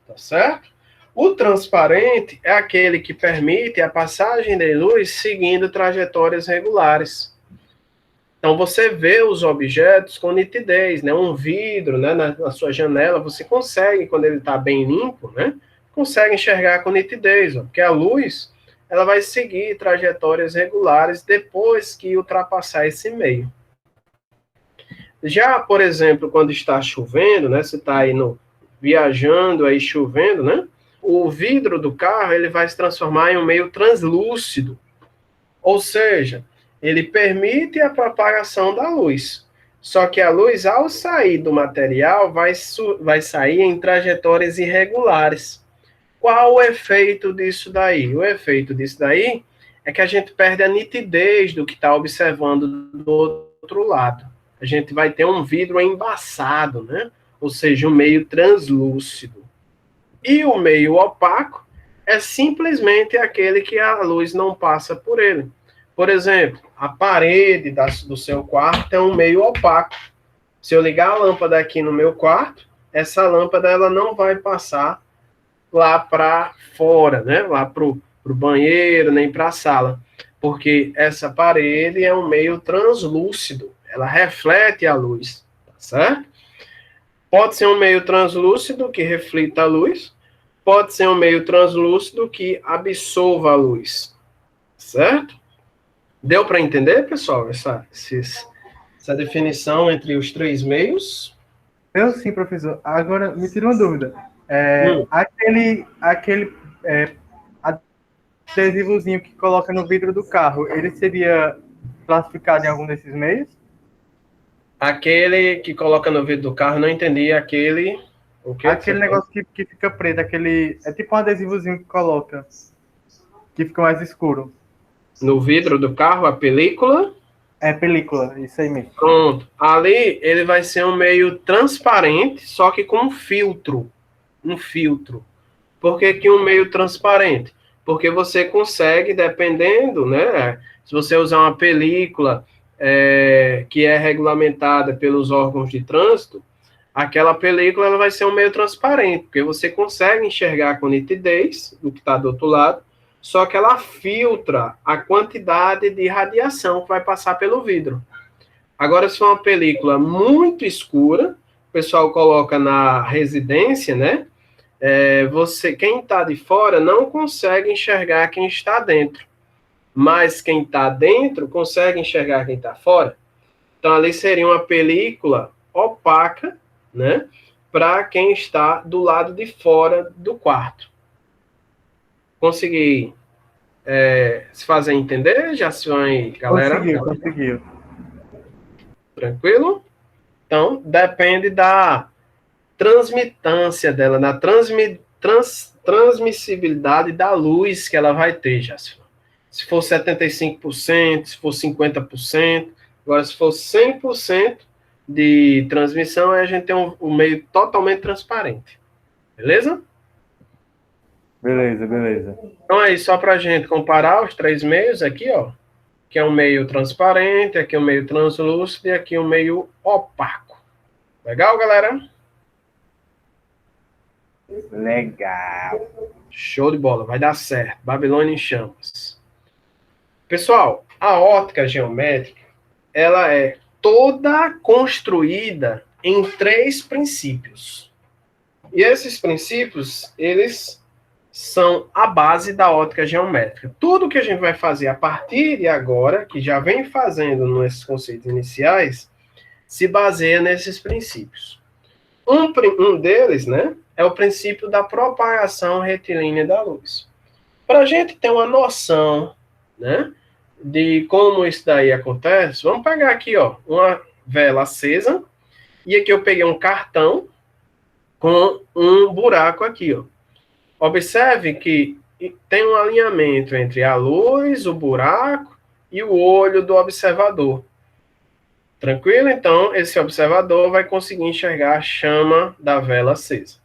A: tá certo? O transparente é aquele que permite a passagem de luz seguindo trajetórias regulares. Então, você vê os objetos com nitidez, né? Um vidro, né, na sua janela, você consegue, quando ele está bem limpo, né? Consegue enxergar com nitidez, ó, porque a luz, ela vai seguir trajetórias regulares depois que ultrapassar esse meio. Já, por exemplo, quando está chovendo, né? Você está aí viajando, aí chovendo, né? O vidro do carro, ele vai se transformar em um meio translúcido. Ou seja, ele permite a propagação da luz. Só que a luz, ao sair do material, vai sair em trajetórias irregulares. Qual o efeito disso daí? O efeito disso daí é que a gente perde a nitidez do que está observando do outro lado. A gente vai ter um vidro embaçado, né? Ou seja, um meio translúcido. E o meio opaco é simplesmente aquele que a luz não passa por ele. Por exemplo, a parede do seu quarto é um meio opaco. Se eu ligar a lâmpada aqui no meu quarto, essa lâmpada ela não vai passar lá para fora, né? Lá para o banheiro, nem para a sala. Porque essa parede é um meio translúcido. Ela reflete a luz, tá certo? Pode ser um meio translúcido que reflita a luz. Pode ser um meio translúcido que absorva a luz, certo? Deu para entender, pessoal, essa definição entre os 3 meios?
C: Eu sim, professor. Agora, me tira uma dúvida. Aquele adesivozinho que coloca no vidro do carro, ele seria classificado em algum desses meios?
A: Aquele que coloca no vidro do carro, não entendi. Aquele
C: Negócio que fica preto, é tipo um adesivozinho que coloca, que fica mais escuro.
A: No vidro do carro, a película?
C: É película, isso aí mesmo.
A: Pronto. Ali, ele vai ser um meio transparente, só que com um filtro. Um filtro. Por que um meio transparente? Porque você consegue, dependendo, né? Se você usar uma película que é regulamentada pelos órgãos de trânsito, aquela película ela vai ser um meio transparente, porque você consegue enxergar com nitidez do que está do outro lado, só que ela filtra a quantidade de radiação que vai passar pelo vidro. Agora, se for uma película muito escura, o pessoal coloca na residência, né? Quem está de fora não consegue enxergar quem está dentro, mas quem está dentro consegue enxergar quem está fora. Então, ali seria uma película opaca, né? Para quem está do lado de fora do quarto. Consegui se fazer entender, Jacione, galera?
C: Conseguiu.
A: Tranquilo? Então, depende da transmitância dela, da transmissibilidade da luz que ela vai ter, Jacione. Se for 75%, se for 50%, agora se for 100% de transmissão, aí a gente tem um meio totalmente transparente. Beleza?
C: Beleza.
A: Então aí, só para a gente comparar os 3 meios aqui, ó. Aqui é um meio transparente, aqui é um meio translúcido e aqui é um meio opaco. Legal, galera?
C: Legal.
A: Show de bola, vai dar certo. Babilônia em chamas. Pessoal, a ótica geométrica, ela é toda construída em 3 princípios. E esses princípios, eles são a base da ótica geométrica. Tudo que a gente vai fazer a partir de agora, que já vem fazendo nesses conceitos iniciais, se baseia nesses princípios. Um deles, né, é o princípio da propagação retilínea da luz. Para a gente ter uma noção, né, de como isso daí acontece, vamos pegar aqui, ó, uma vela acesa, e aqui eu peguei um cartão com um buraco aqui, ó. Observe que tem um alinhamento entre a luz, o buraco e o olho do observador. Tranquilo? Então, esse observador vai conseguir enxergar a chama da vela acesa.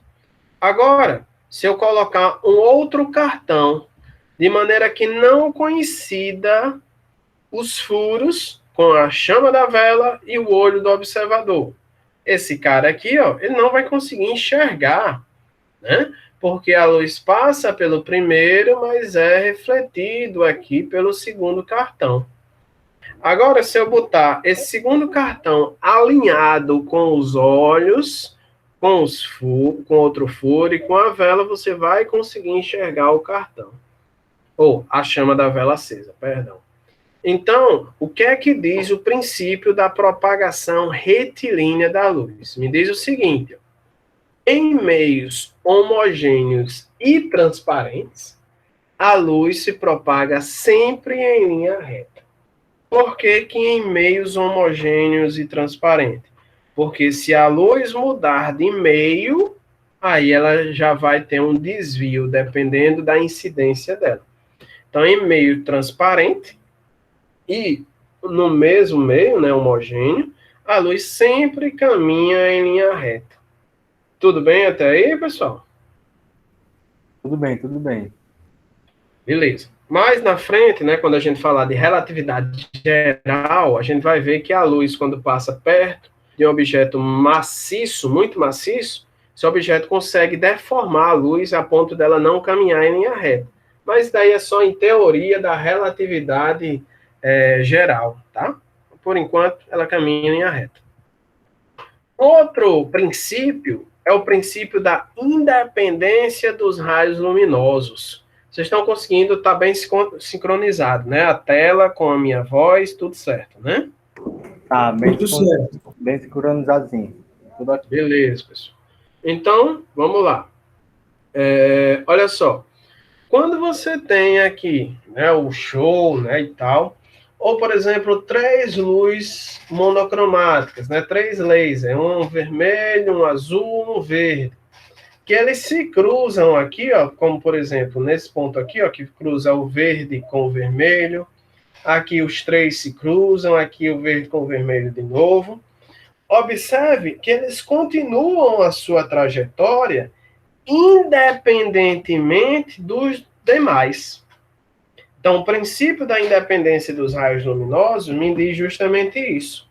A: Agora, se eu colocar um outro cartão, de maneira que não coincida os furos com a chama da vela e o olho do observador, esse cara aqui, ó, ele não vai conseguir enxergar, né? Porque a luz passa pelo primeiro, mas é refletido aqui pelo segundo cartão. Agora, se eu botar esse segundo cartão alinhado com os olhos, com outro furo e com a vela, você vai conseguir enxergar o cartão. Ou a chama da vela acesa, perdão. Então, o que é que diz o princípio da propagação retilínea da luz? Me diz o seguinte: em meios homogêneos e transparentes, a luz se propaga sempre em linha reta. Por que que em meios homogêneos e transparentes? Porque se a luz mudar de meio, aí ela já vai ter um desvio, dependendo da incidência dela. Então, em meio transparente e no mesmo meio, né, homogêneo, a luz sempre caminha em linha reta. Tudo bem até aí, pessoal?
C: Tudo bem, tudo bem.
A: Beleza. Mais na frente, né, quando a gente falar de relatividade geral, a gente vai ver que a luz, quando passa perto de um objeto maciço, muito maciço, esse objeto consegue deformar a luz a ponto dela não caminhar em linha reta. Mas daí é só em teoria da relatividade geral, tá? Por enquanto, ela caminha em linha reta. Outro princípio é o princípio da independência dos raios luminosos. Vocês estão conseguindo estar bem sincronizado, né? A tela com a minha voz, tudo certo, né?
C: Tá, bem sincronizadinho. Tudo aqui.
A: Beleza, pessoal. Então, vamos lá. Olha só. Quando você tem aqui, né, o show, né, e tal, ou, por exemplo, 3 luzes monocromáticas, né, 3 lasers, um vermelho, um azul, um verde, que eles se cruzam aqui, ó, como, por exemplo, nesse ponto aqui, ó, que cruza o verde com o vermelho, aqui os 3 se cruzam, aqui o verde com o vermelho de novo. Observe que eles continuam a sua trajetória independentemente dos demais. Então, o princípio da independência dos raios luminosos me diz justamente isso.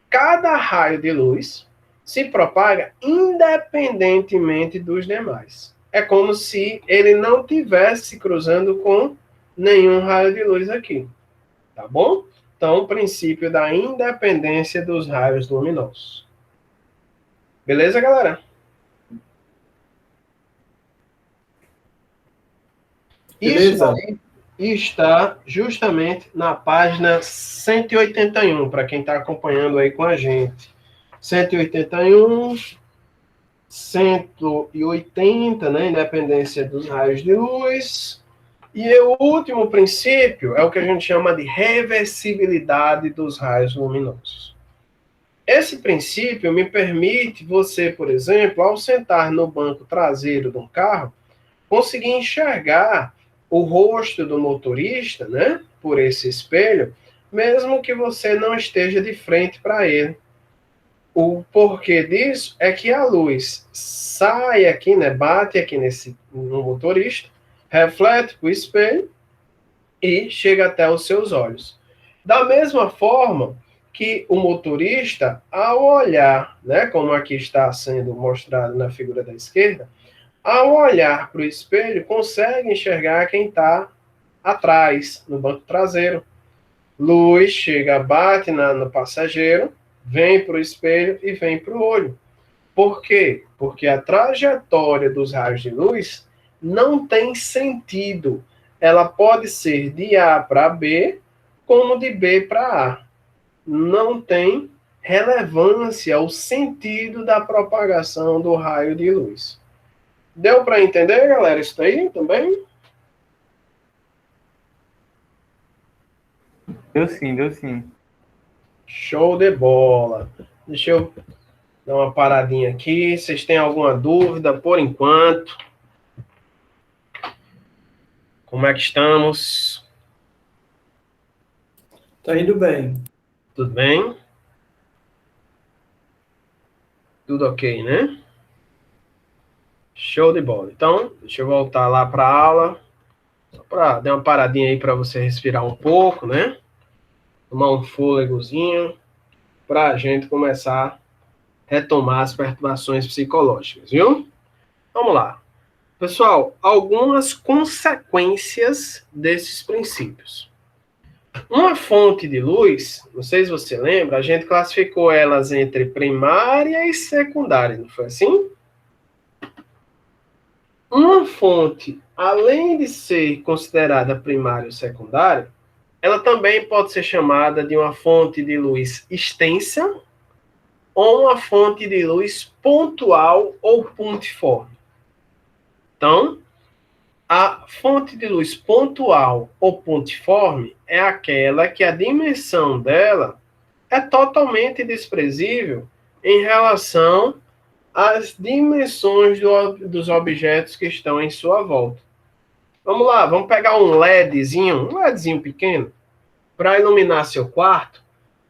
A: Cada raio de luz se propaga independentemente dos demais. É como se ele não estivesse cruzando com nenhum raio de luz aqui. Tá bom? Então, o princípio da independência dos raios luminosos. Beleza, galera?
E: Beleza.
A: Isso aí está justamente na página 181, para quem está acompanhando aí com a gente. 181, 180, né? Independência dos raios de luz. E o último princípio é o que a gente chama de reversibilidade dos raios luminosos. Esse princípio me permite você, por exemplo, ao sentar no banco traseiro de um carro, conseguir enxergar o rosto do motorista, né, por esse espelho, mesmo que você não esteja de frente para ele. O porquê disso é que a luz sai aqui, né, bate aqui no motorista, reflete para o espelho e chega até os seus olhos. Da mesma forma que o motorista, ao olhar, né, como aqui está sendo mostrado na figura da esquerda, ao olhar para o espelho, consegue enxergar quem está atrás, no banco traseiro. Luz chega, bate no passageiro, vem para o espelho e vem para o olho. Por quê? Porque a trajetória dos raios de luz não tem sentido. Ela pode ser de A para B, como de B para A. Não tem relevância o sentido da propagação do raio de luz. Deu para entender, galera, isso aí também?
C: Deu sim, deu sim.
A: Show de bola. Deixa eu dar uma paradinha aqui. Vocês têm alguma dúvida por enquanto? Como é que estamos?
E: Tá indo bem.
A: Tudo bem? Tudo ok, né? Show de bola. Então, deixa eu voltar lá para a aula. Só para dar uma paradinha aí para você respirar um pouco, né? Tomar um fôlegozinho para a gente começar a retomar as perturbações psicológicas, viu? Vamos lá. Pessoal, algumas consequências desses princípios. Uma fonte de luz, não sei se você lembra, a gente classificou elas entre primária e secundária, não foi assim? Uma fonte, além de ser considerada primária ou secundária, ela também pode ser chamada de uma fonte de luz extensa ou uma fonte de luz pontual ou pontiforme. Então, a fonte de luz pontual ou pontiforme é aquela que a dimensão dela é totalmente desprezível em relação às dimensões dos objetos que estão em sua volta. Vamos lá, vamos pegar um LEDzinho pequeno, para iluminar seu quarto.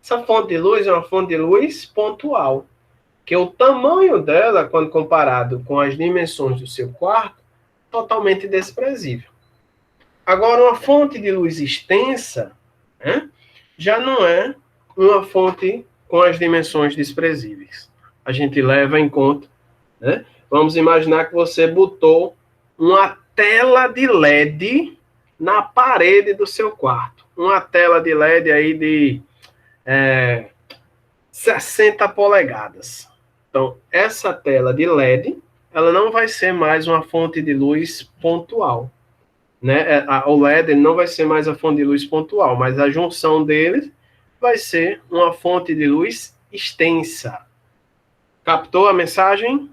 A: Essa fonte de luz é uma fonte de luz pontual, que o tamanho dela, quando comparado com as dimensões do seu quarto, totalmente desprezível. Agora, uma fonte de luz extensa, né, já não é uma fonte com as dimensões desprezíveis. A gente leva em conta, né? Vamos imaginar que você botou uma tela de LED na parede do seu quarto. Uma tela de LED aí de 60 polegadas. Então, essa tela de LED, ela não vai ser mais uma fonte de luz pontual, né? O LED não vai ser mais a fonte de luz pontual, mas a junção deles vai ser uma fonte de luz extensa. Captou a mensagem?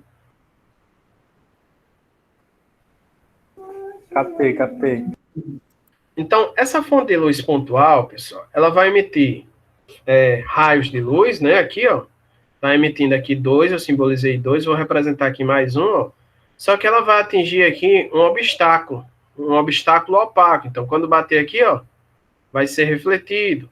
C: Captei.
A: Então, essa fonte de luz pontual, pessoal, ela vai emitir raios de luz, né? Aqui, ó, tá emitindo aqui 2, eu simbolizei 2, vou representar aqui mais um, ó. Só que ela vai atingir aqui um obstáculo opaco. Então, quando bater aqui, ó, vai ser refletido.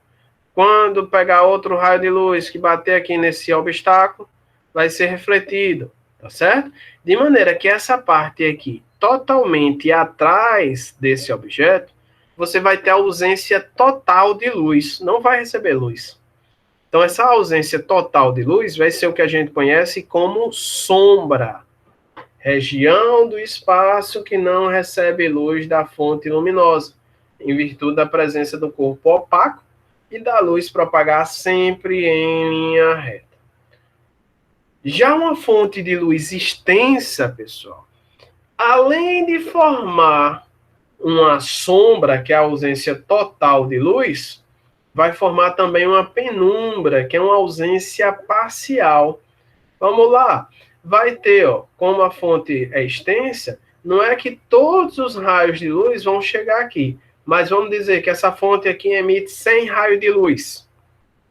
A: Quando pegar outro raio de luz que bater aqui nesse obstáculo, vai ser refletido, tá certo? De maneira que essa parte aqui, totalmente atrás desse objeto, você vai ter ausência total de luz, não vai receber luz. Então, essa ausência total de luz vai ser o que a gente conhece como sombra. Região do espaço que não recebe luz da fonte luminosa, em virtude da presença do corpo opaco e da luz propagar sempre em linha reta. Já uma fonte de luz extensa, pessoal, além de formar uma sombra, que é a ausência total de luz, vai formar também uma penumbra, que é uma ausência parcial. Vamos lá. Vai ter, ó, como a fonte é extensa, não é que todos os raios de luz vão chegar aqui, mas vamos dizer que essa fonte aqui emite 100 raios de luz.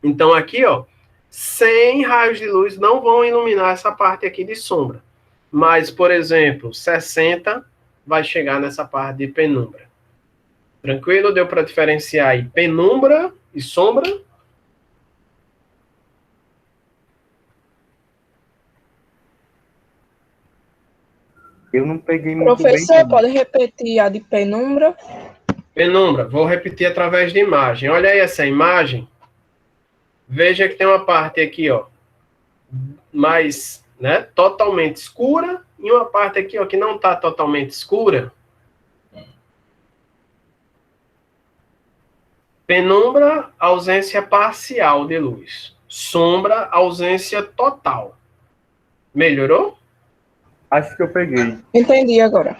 A: Então aqui, ó, 100 raios de luz não vão iluminar essa parte aqui de sombra. Mas, por exemplo, 60 vai chegar nessa parte de penumbra. Tranquilo? Deu para diferenciar aí penumbra e sombra?
C: Eu não peguei muito
F: Professor,
C: bem.
F: pode repetir a de penumbra?
A: Penumbra, vou repetir através de imagem. Olha aí essa imagem. Veja que tem uma parte aqui, ó, mais, né, totalmente escura, e uma parte aqui, ó, que não está totalmente escura. Penumbra, ausência parcial de luz. Sombra, ausência total. Melhorou?
C: Acho que eu peguei.
F: Entendi agora.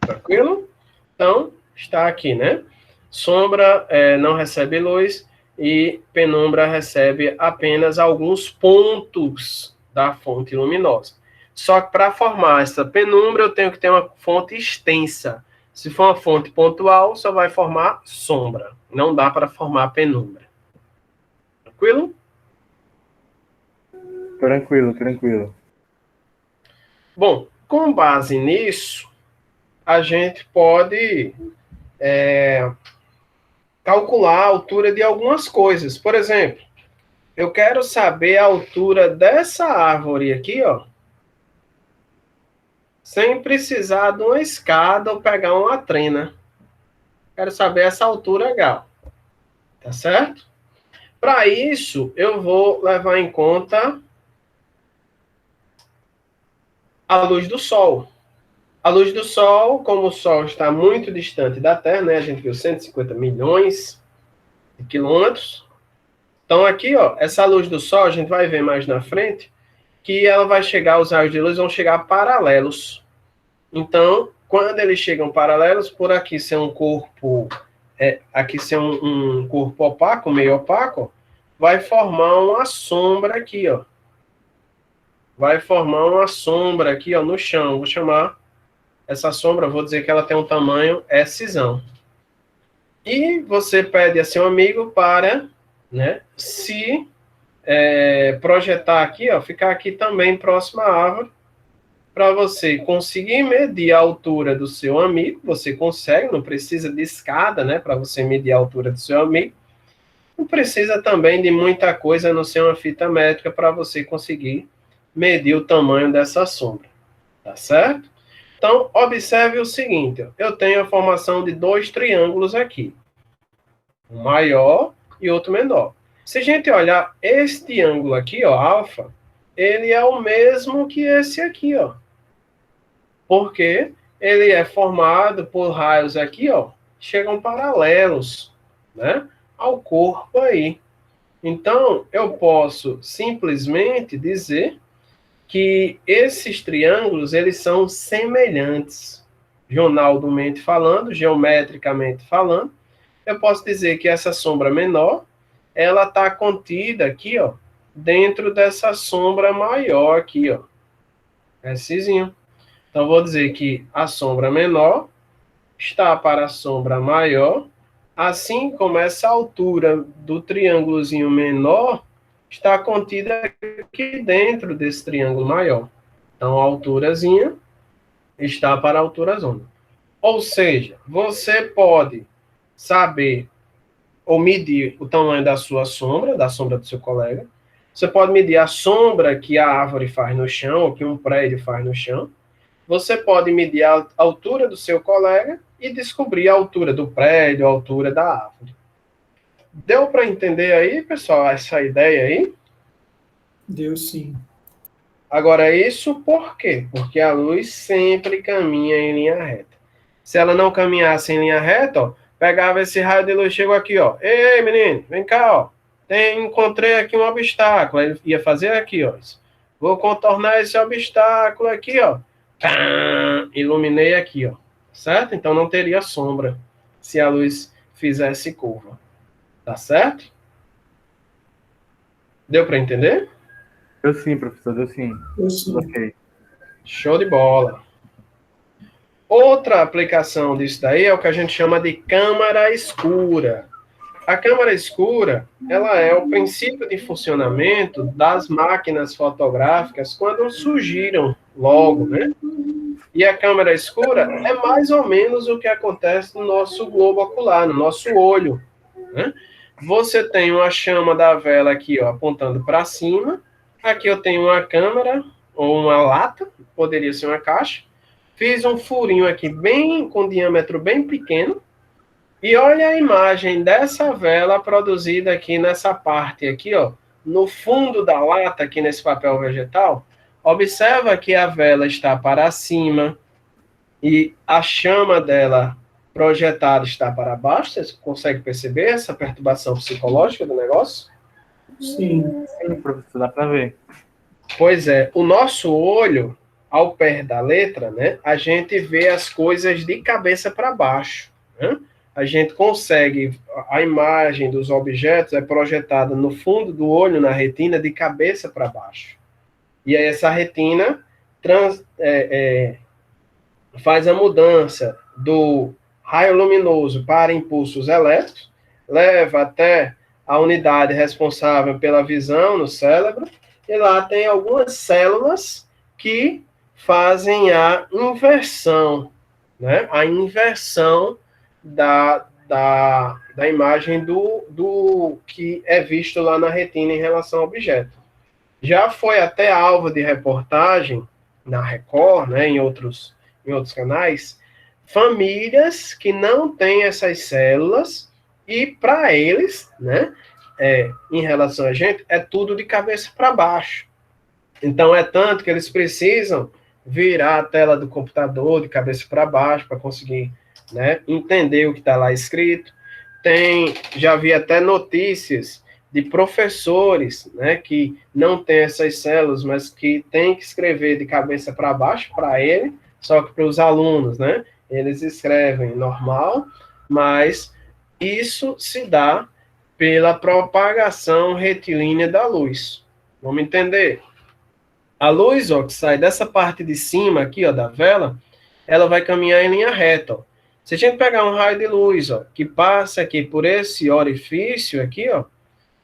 A: Tranquilo? Então, está aqui, né? Sombra não recebe luz e penumbra recebe apenas alguns pontos da fonte luminosa. Só que para formar essa penumbra, eu tenho que ter uma fonte extensa. Se for uma fonte pontual, só vai formar sombra. Não dá para formar penumbra. Tranquilo?
C: Tranquilo.
A: Bom, com base nisso, a gente pode calcular a altura de algumas coisas. Por exemplo, eu quero saber a altura dessa árvore aqui, ó, sem precisar de uma escada ou pegar uma trena. Quero saber essa altura H. Tá certo? Para isso, eu vou levar em conta a luz do Sol. A luz do Sol, como o Sol está muito distante da Terra, né? A gente viu 150 milhões de quilômetros. Então, aqui, ó, essa luz do Sol, a gente vai ver mais na frente, que ela vai chegar, os raios de luz vão chegar paralelos. Então, quando eles chegam paralelos, por aqui ser um corpo, aqui ser um corpo opaco, meio opaco, vai formar uma sombra aqui, ó. Vai formar uma sombra aqui, ó, no chão. Vou chamar essa sombra, vou dizer que ela tem um tamanho Szão. E você pede a seu amigo para, né, se projetar aqui, ó, ficar aqui também próximo à árvore, para você conseguir medir a altura do seu amigo. Você consegue, não precisa de escada, né, para você medir a altura do seu amigo. Não precisa também de muita coisa, a não ser uma fita métrica, para você conseguir medir o tamanho dessa sombra. Tá certo? Então, observe o seguinte, ó, eu tenho a formação de dois triângulos aqui. Um maior e outro menor. Se a gente olhar este ângulo aqui, ó, alfa, ele é o mesmo que esse aqui, ó. Porque ele é formado por raios aqui, ó, chegam paralelos, né, ao corpo aí. Então, eu posso simplesmente dizer que esses triângulos, eles são semelhantes. Jornalmente falando, geometricamente falando, eu posso dizer que essa sombra menor, ela está contida aqui, ó, dentro dessa sombra maior aqui, ó. Szinho. Então, vou dizer que a sombra menor está para a sombra maior, assim como essa altura do triângulozinho menor está contida aqui dentro desse triângulo maior. Então, a alturazinha está para a altura zona. Ou seja, você pode saber ou medir o tamanho da sua sombra, da sombra do seu colega. Você pode medir a sombra que a árvore faz no chão, ou que um prédio faz no chão. Você pode medir a altura do seu colega e descobrir a altura do prédio, a altura da árvore. Deu para entender aí, pessoal, essa ideia aí?
E: Deu sim.
A: Agora, isso por quê? Porque a luz sempre caminha em linha reta. Se ela não caminhasse em linha reta, ó, pegava esse raio de luz, chegou aqui, ó. Ei, menino, vem cá, ó. Encontrei aqui um obstáculo. Ele ia fazer aqui, ó. Vou contornar esse obstáculo aqui, ó. Iluminei aqui, ó. Certo? Então não teria sombra se a luz fizesse curva. Tá certo? Deu para entender?
C: Deu sim, professor, deu sim.
E: Deu sim.
C: Ok.
A: Show de bola. Outra aplicação disso daí é o que a gente chama de câmara escura. A câmara escura, ela é o princípio de funcionamento das máquinas fotográficas quando surgiram logo, né? E a câmara escura é mais ou menos o que acontece no nosso globo ocular, no nosso olho, né? Você tem uma chama da vela aqui, ó, apontando para cima. Aqui eu tenho uma câmera ou uma lata, poderia ser uma caixa. Fiz um furinho aqui bem com diâmetro bem pequeno. E olha a imagem dessa vela produzida aqui nessa parte aqui, ó, no fundo da lata, aqui nesse papel vegetal. Observa que a vela está para cima e a chama dela projetada está para baixo. Você consegue perceber essa perturbação psicológica do negócio?
E: Sim.
C: Sim, professor, dá para ver.
A: Pois é, o nosso olho, ao pé da letra, né, a gente vê as coisas de cabeça para baixo, né? A gente consegue, a imagem dos objetos é projetada no fundo do olho, na retina, de cabeça para baixo. E aí essa retina faz a mudança do raio luminoso para impulsos elétricos, leva até a unidade responsável pela visão no cérebro, e lá tem algumas células que fazem a inversão, né? A inversão da imagem do que é visto lá na retina em relação ao objeto. Já foi até alvo de reportagem na Record, né, em outros canais, famílias que não têm essas células e para eles, né, em relação a gente, é tudo de cabeça para baixo. Então é tanto que eles precisam virar a tela do computador de cabeça para baixo para conseguir, né, entender o que está lá escrito. Já vi até notícias de professores, né, que não têm essas células, mas que têm que escrever de cabeça para baixo para ele, só que para os alunos, né, eles escrevem normal, mas isso se dá pela propagação retilínea da luz. Vamos entender? A luz, ó, que sai dessa parte de cima aqui, ó, da vela, ela vai caminhar em linha reta, ó. Se a gente pegar um raio de luz, ó, que passa aqui por esse orifício aqui, ó,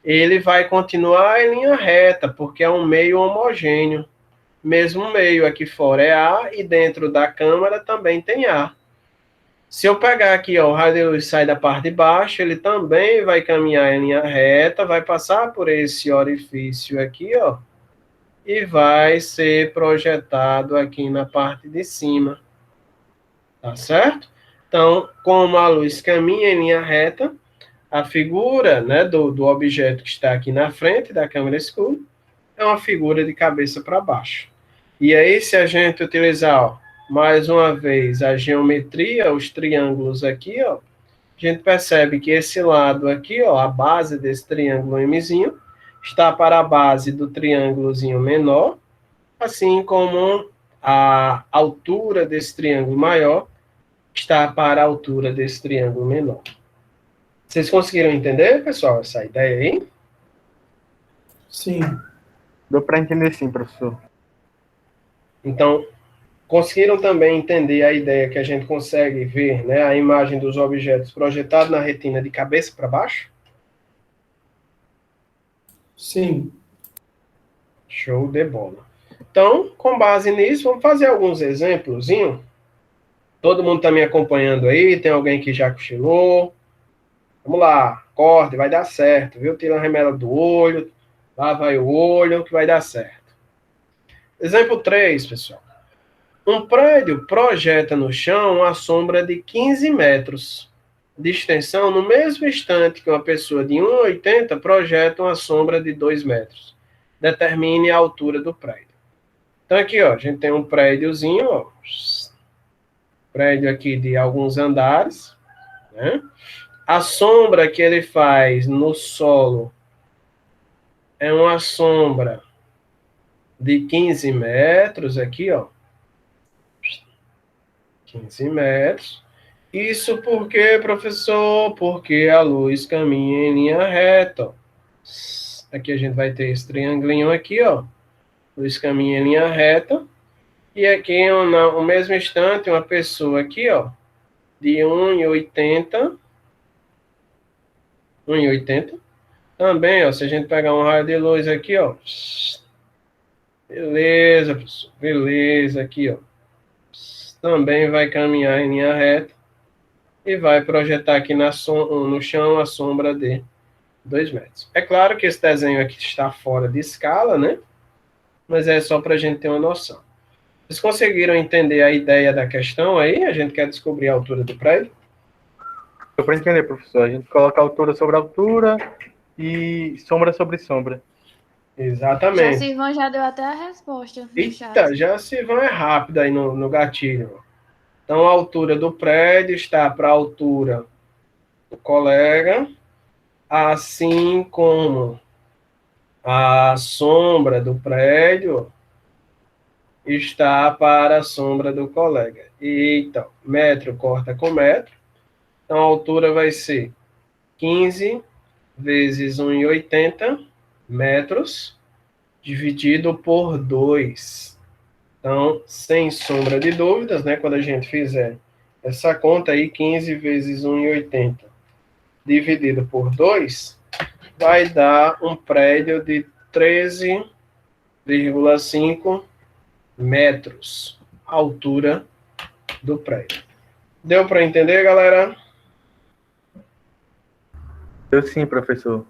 A: ele vai continuar em linha reta, porque é um meio homogêneo. Mesmo meio aqui fora é ar e dentro da câmara também tem ar. Se eu pegar aqui, ó, o raio de luz sai da parte de baixo, ele também vai caminhar em linha reta, vai passar por esse orifício aqui, ó, e vai ser projetado aqui na parte de cima. Tá certo? Então, como a luz caminha em linha reta, a figura, né, do objeto que está aqui na frente da câmera escura é uma figura de cabeça para baixo. E aí, se a gente utilizar, ó, mais uma vez, a geometria, os triângulos aqui, ó, a gente percebe que esse lado aqui, ó, a base desse triângulo Mzinho, está para a base do triângulozinho menor, assim como a altura desse triângulo maior está para a altura desse triângulo menor. Vocês conseguiram entender, pessoal, essa ideia aí?
E: Sim.
C: Deu para entender sim, professor.
A: Então, conseguiram também entender a ideia que a gente consegue ver, né, a imagem dos objetos projetados na retina de cabeça para baixo?
E: Sim.
A: Show de bola. Então, com base nisso, vamos fazer alguns exemplos. Todo mundo está me acompanhando aí? Tem alguém que já cochilou? Vamos lá, acorde, vai dar certo, viu? Tira a remela do olho, lá vai o olho, que vai dar certo. Exemplo 3, pessoal. Um prédio projeta no chão uma sombra de 15 metros de extensão no mesmo instante que uma pessoa de 1,80 projeta uma sombra de 2 metros. Determine a altura do prédio. Então aqui, ó, a gente tem um prédiozinho, ó, prédio aqui de alguns andares, né? A sombra que ele faz no solo é uma sombra de 15 metros aqui, ó. 15 metros. Isso por quê, professor? Porque a luz caminha em linha reta, ó. Aqui a gente vai ter esse triangulinho aqui, ó. Luz caminha em linha reta. E aqui, no mesmo instante, uma pessoa aqui, ó, de 1,80. 1,80. Também, ó, se a gente pegar um raio de luz aqui, ó. Beleza, professor. Beleza, aqui, ó. Também vai caminhar em linha reta e vai projetar aqui no chão a sombra de 2 metros. É claro que esse desenho aqui está fora de escala, né? Mas é só para a gente ter uma noção. Vocês conseguiram entender a ideia da questão aí? A gente quer descobrir a altura do prédio?
C: Deu para entender, professor. A gente coloca altura sobre altura e sombra sobre sombra.
A: Exatamente.
D: Jacivan já deu até a resposta no
A: Eita,
D: chat.
A: Jacivan é rápido aí no gatilho. Então, a altura do prédio está para a altura do colega, assim como a sombra do prédio está para a sombra do colega. Então, metro corta com metro. Então, a altura vai ser 15 vezes 1,80 metros, dividido por 2. Então, sem sombra de dúvidas, né, quando a gente fizer essa conta aí, 15 vezes 1,80 dividido por 2, vai dar um prédio de 13,5 metros, a altura do prédio. Deu para entender, galera?
C: Eu sim, professor.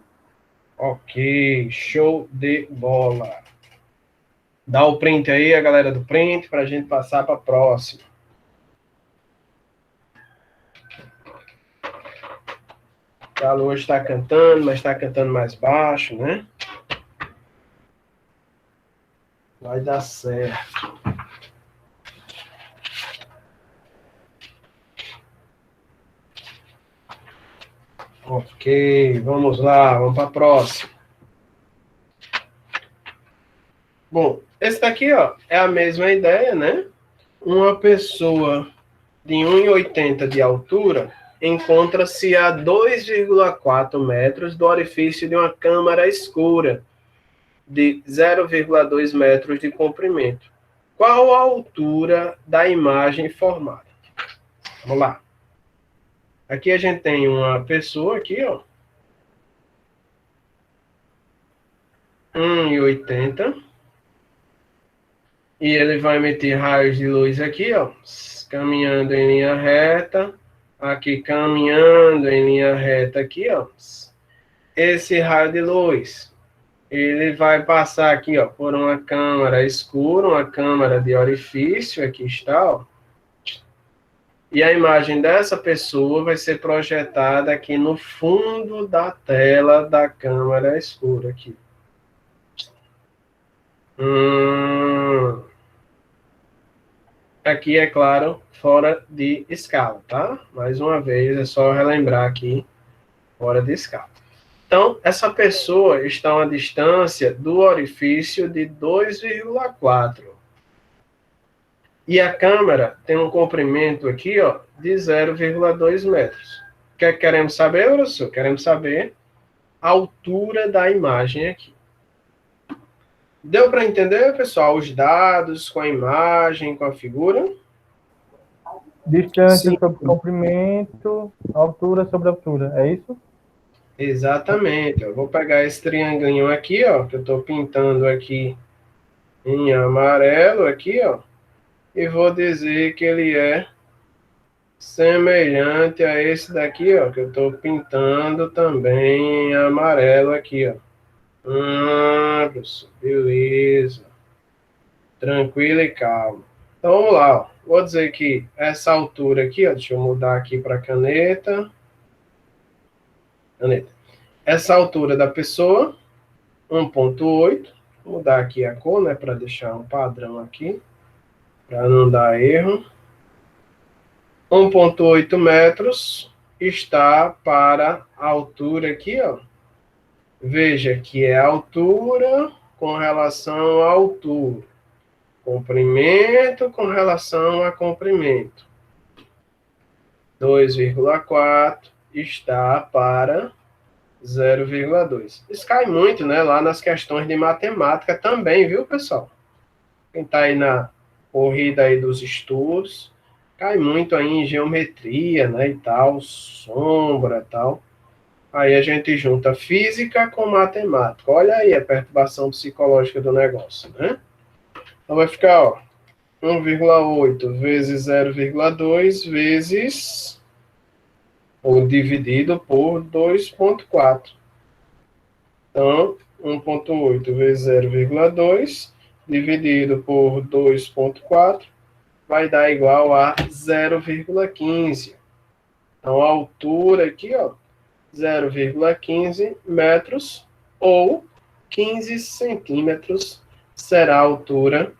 A: Ok, show de bola. Dá o print aí, a galera do print, para a gente passar para a próxima. O Galo hoje está cantando, mas está cantando mais baixo, né? Vai dar certo. Ok, vamos lá, vamos para a próxima. Bom, esse daqui, ó, é a mesma ideia, né? Uma pessoa de 1,80 de altura encontra-se a 2,4 metros do orifício de uma câmara escura de 0,2 metros de comprimento. Qual a altura da imagem formada? Vamos lá. Aqui a gente tem uma pessoa aqui, ó. 1,80. E ele vai emitir raios de luz aqui, ó. Caminhando em linha reta. Aqui caminhando em linha reta aqui, ó. Esse raio de luz, ele vai passar aqui, ó, por uma câmara escura, uma câmara de orifício, aqui está, ó. E a imagem dessa pessoa vai ser projetada aqui no fundo da tela da câmara escura aqui. Aqui, é claro, fora de escala, tá? Mais uma vez, é só relembrar aqui, fora de escala. Então, essa pessoa está a uma distância do orifício de 2,4. E a câmera tem um comprimento aqui, ó, de 0,2 metros. O que é que queremos saber, professor? Queremos saber a altura da imagem aqui. Deu para entender, pessoal, os dados com a imagem, com a figura?
C: Distância
A: Sim.
C: sobre comprimento, altura sobre altura, é isso?
A: Exatamente. Eu vou pegar esse triangulinho aqui, ó, que eu estou pintando aqui em amarelo, aqui, ó, e vou dizer que ele é semelhante a esse daqui, ó, que eu estou pintando também em amarelo aqui, ó. Professor, beleza. Tranquilo e calmo. Então, vamos lá, ó. Vou dizer que essa altura aqui, ó, deixa eu mudar aqui para caneta. Essa altura da pessoa, 1,8. Vou mudar aqui a cor, né, para deixar um padrão aqui, para não dar erro. 1,8 metros está para a altura aqui, ó. Veja que é altura com relação à altura. Comprimento com relação a comprimento. 2,4 está para 0,2. Isso cai muito, né, lá nas questões de matemática também, viu, pessoal? Quem está aí na corrida aí dos estudos, cai muito aí em geometria, né, e tal, sombra e tal. Aí a gente junta física com matemática. Olha aí a perturbação psicológica do negócio, né? Então vai ficar, ó, 1,8 vezes 0,2 vezes, ou dividido por 2,4. Então, 1,8 vezes 0,2 dividido por 2,4 vai dar igual a 0,15. Então, a altura aqui, ó, 0,15 metros ou 15 centímetros será a altura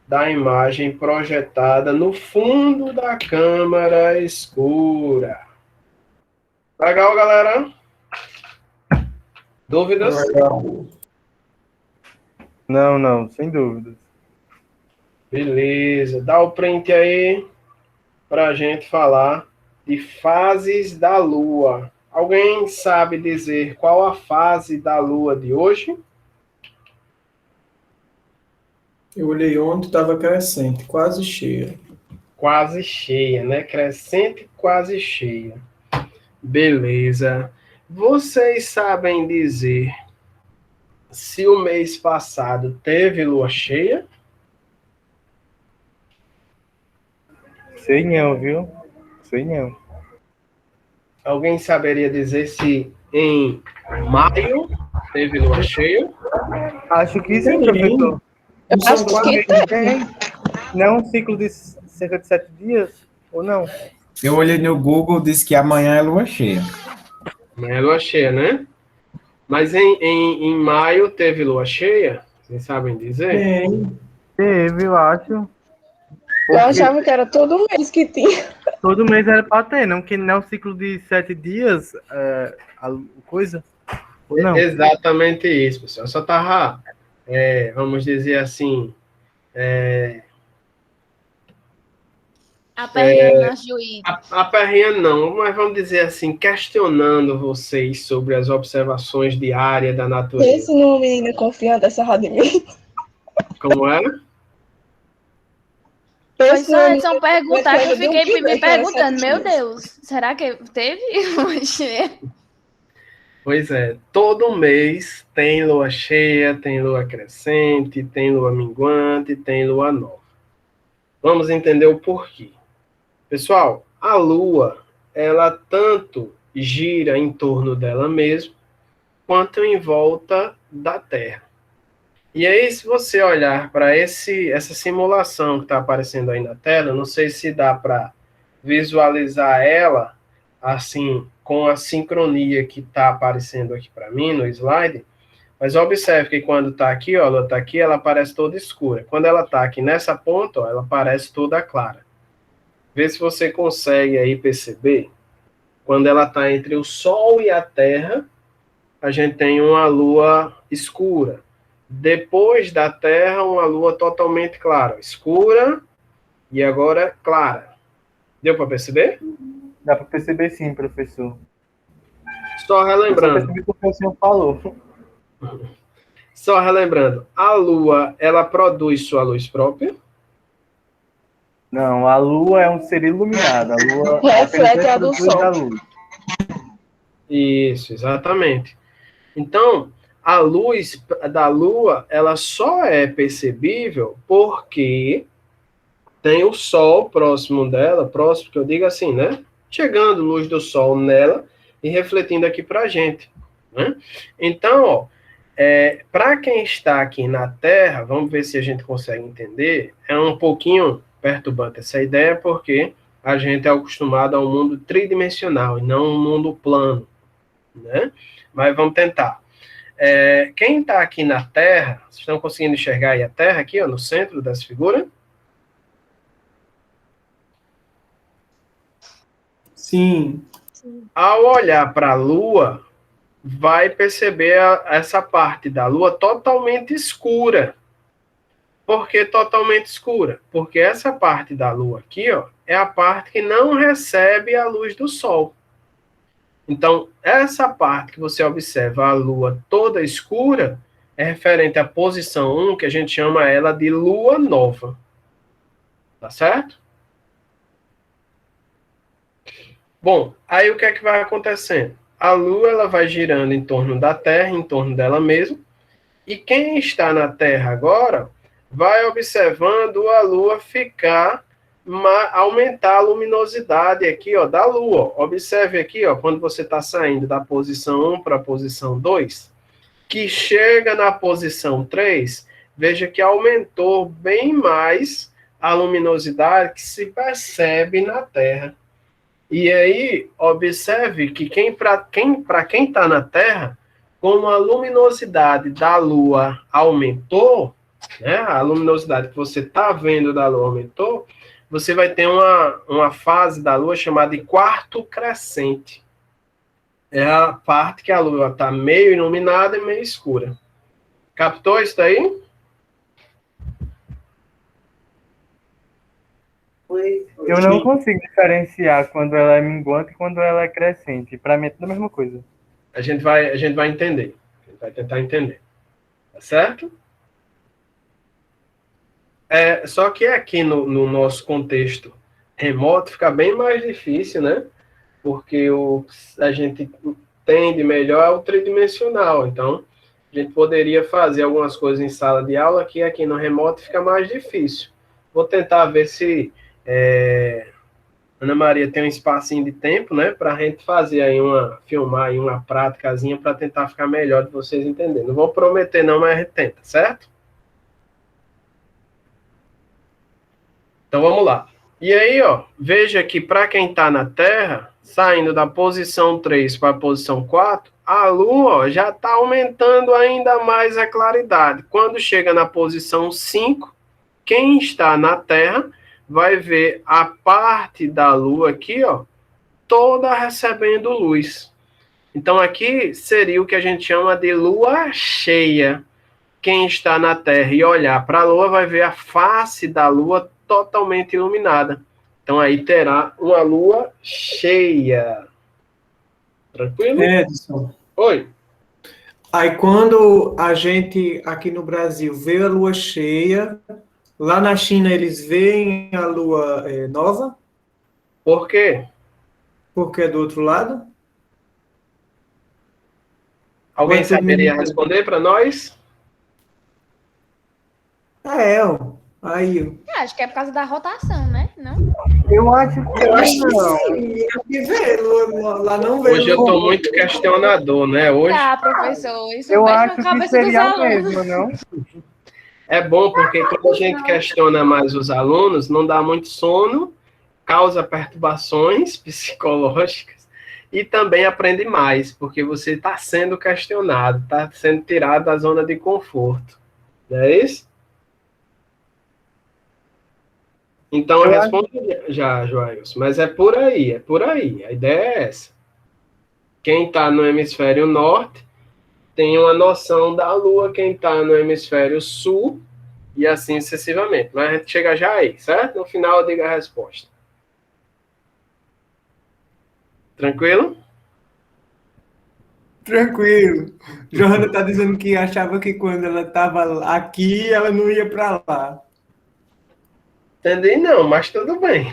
A: da imagem projetada no fundo da câmara escura. Legal, galera? Dúvidas?
C: Não, sem dúvidas.
A: Beleza. Dá o print aí para a gente falar de fases da Lua. Alguém sabe dizer qual a fase da Lua de hoje?
E: Eu olhei ontem, estava crescente, quase cheia.
A: Quase cheia, né? Crescente, quase cheia. Beleza. Vocês sabem dizer se o mês passado teve lua cheia?
C: Sei não, viu? Sei não.
A: Alguém saberia dizer se em maio teve lua cheia?
C: Acho que sim, professor.
F: Eu
E: São
F: acho
E: quatro.
F: que tem.
C: Não é um ciclo de cerca de 7 dias? Ou não?
G: Eu olhei no Google, disse que amanhã é lua cheia.
A: Amanhã é lua cheia, né? Mas em maio teve lua cheia? Vocês sabem dizer?
E: Tem.
C: Teve, eu acho.
F: Eu
C: Porque
F: achava que era todo mês que tinha.
C: todo mês era pra ter, não? Que não é um ciclo de 7 dias, a coisa? Ou não?
A: Exatamente isso, pessoal. Eu só tava, vamos dizer assim,
D: Aperreando a juíza.
A: a perrinha não, mas vamos dizer assim, questionando vocês sobre as observações diárias da natureza.
F: Esse não, menina, confiando dessa rádio em mim.
A: Como é?
D: Foi
F: Esse
D: só
F: não,
D: Edson perguntar que eu
F: menina,
D: fiquei me perguntando, meu
F: Deus.
D: Deus, será que teve lua cheia?
A: Pois é, todo mês tem lua cheia, tem lua crescente, tem lua minguante, tem lua nova. Vamos entender o porquê. Pessoal, a lua, ela tanto gira em torno dela mesma, quanto em volta da Terra. E aí, se você olhar para essa simulação que está aparecendo aí na tela, não sei se dá para visualizar ela assim, com a sincronia que está aparecendo aqui para mim no slide, mas observe que quando está aqui, ó, ela está aqui, ela aparece toda escura. Quando ela está aqui nessa ponta, ó, ela aparece toda clara. Vê se você consegue aí perceber. Quando ela está entre o Sol e a Terra, a gente tem uma lua escura. Depois da Terra, uma lua totalmente clara. Escura e agora clara. Deu para perceber?
C: Dá para perceber sim, professor.
A: Só
C: Eu só
A: relembrando.
C: percebi o que o senhor falou.
A: Só relembrando. A lua, ela produz sua luz própria?
C: Não, a Lua é um ser iluminado. A Lua
F: Reflete a do
C: produz
F: Sol.
C: a luz.
A: Isso, exatamente. Então, a luz da Lua, ela só é percebível porque tem o Sol próximo dela, próximo, que eu digo assim, né? Chegando luz do Sol nela e refletindo aqui para a gente. Né? Então, ó, para quem está aqui na Terra, vamos ver se a gente consegue entender, é um pouquinho perturbante essa ideia, porque a gente é acostumado a um mundo tridimensional e não um mundo plano. Né? Mas vamos tentar. Quem está aqui na Terra, vocês estão conseguindo enxergar aí a Terra aqui, ó, no centro dessa figura?
E: Sim.
A: Ao olhar para a Lua, vai perceber essa parte da Lua totalmente escura. Por que totalmente escura? Porque essa parte da Lua aqui, ó, é a parte que não recebe a luz do Sol. Então, essa parte que você observa a Lua toda escura é referente à posição 1, que a gente chama ela de Lua Nova. Tá certo? Bom, aí o que é que vai acontecendo? A Lua ela vai girando em torno da Terra, em torno dela mesma, e quem está na Terra agora vai observando a Lua aumentar a luminosidade aqui, ó, da Lua. Observe aqui, ó, quando você está saindo da posição 1 para a posição 2, que chega na posição 3, veja que aumentou bem mais a luminosidade que se percebe na Terra. E aí, observe que para quem está na Terra, como a luminosidade da Lua aumentou, né, a luminosidade que você está vendo da Lua aumentou, você vai ter uma fase da Lua chamada de quarto crescente. É a parte que a Lua está meio iluminada e meio escura. Captou isso daí?
C: Eu não consigo diferenciar quando ela é minguante e quando ela é crescente. Para mim é tudo a mesma coisa.
A: A gente vai entender. A gente vai tentar entender. Tá certo? Só que aqui no nosso contexto remoto fica bem mais difícil, né? Porque a gente entende melhor o tridimensional. Então, a gente poderia fazer algumas coisas em sala de aula que aqui no remoto fica mais difícil. Vou tentar ver se Ana Maria tem um espacinho de tempo, né, para a gente fazer aí filmar aí uma práticazinha para tentar ficar melhor de vocês entenderem. Não vou prometer não, mas a gente tenta, certo? Então vamos lá. E aí, ó, veja que para quem está na Terra, saindo da posição 3 para a posição 4, a Lua ó, já está aumentando ainda mais a claridade. Quando chega na posição 5, quem está na Terra vai ver a parte da Lua aqui, ó, toda recebendo luz. Então aqui seria o que a gente chama de lua cheia. Quem está na Terra e olhar para a Lua vai ver a face da Lua totalmente iluminada. Então aí terá uma lua cheia. Tranquilo?
E: Edson.
A: Oi.
E: Aí quando a gente aqui no Brasil vê a lua cheia, lá na China eles veem a lua nova,
A: Por quê?
E: porque é do outro lado.
A: Alguém
E: Mas todo
A: saberia
E: mundo-
A: responder para nós?
E: Aí.
D: Acho que é por causa da rotação, né? Não?
C: Eu acho que
E: Eu acho que
C: não.
E: sim. Aqui vê, lá não vê.
A: Hoje eu estou muito questionador, né? Hoje
D: Tá, professor. Isso
C: Eu
D: mexe
C: acho
D: na
C: que
D: cabeça dos
C: seria o
D: alunos.
C: mesmo, não?
A: é bom porque quando a gente questiona mais os alunos, não dá muito sono, causa perturbações psicológicas e também aprende mais, porque você está sendo questionado, está sendo tirado da zona de conforto. Não é isso? Então, eu
C: Eu
A: respondo já, Joailson, mas é por aí, a ideia é essa. Quem está no hemisfério norte tem uma noção da Lua, quem está no hemisfério sul, e assim sucessivamente. Mas a gente chega já aí, certo? No final eu digo a resposta. Tranquilo?
E: Tranquilo. Johanna está dizendo que achava que quando ela estava aqui, ela não ia para lá.
A: Entendi não, mas tudo bem.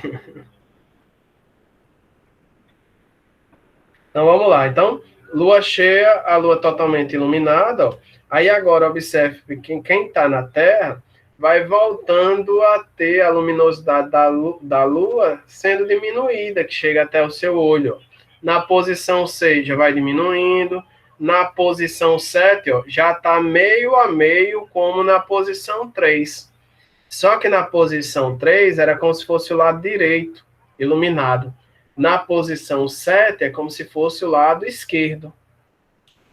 A: Então vamos lá. Então, lua cheia, a lua totalmente iluminada. Ó. Aí agora observe que quem está na Terra vai voltando a ter a luminosidade da lua sendo diminuída, que chega até o seu olho. Ó. Na posição 6 já vai diminuindo. Na posição 7 ó, já está meio a meio, como na posição 3. Só que na posição 3 era como se fosse o lado direito, iluminado. Na posição 7 é como se fosse o lado esquerdo.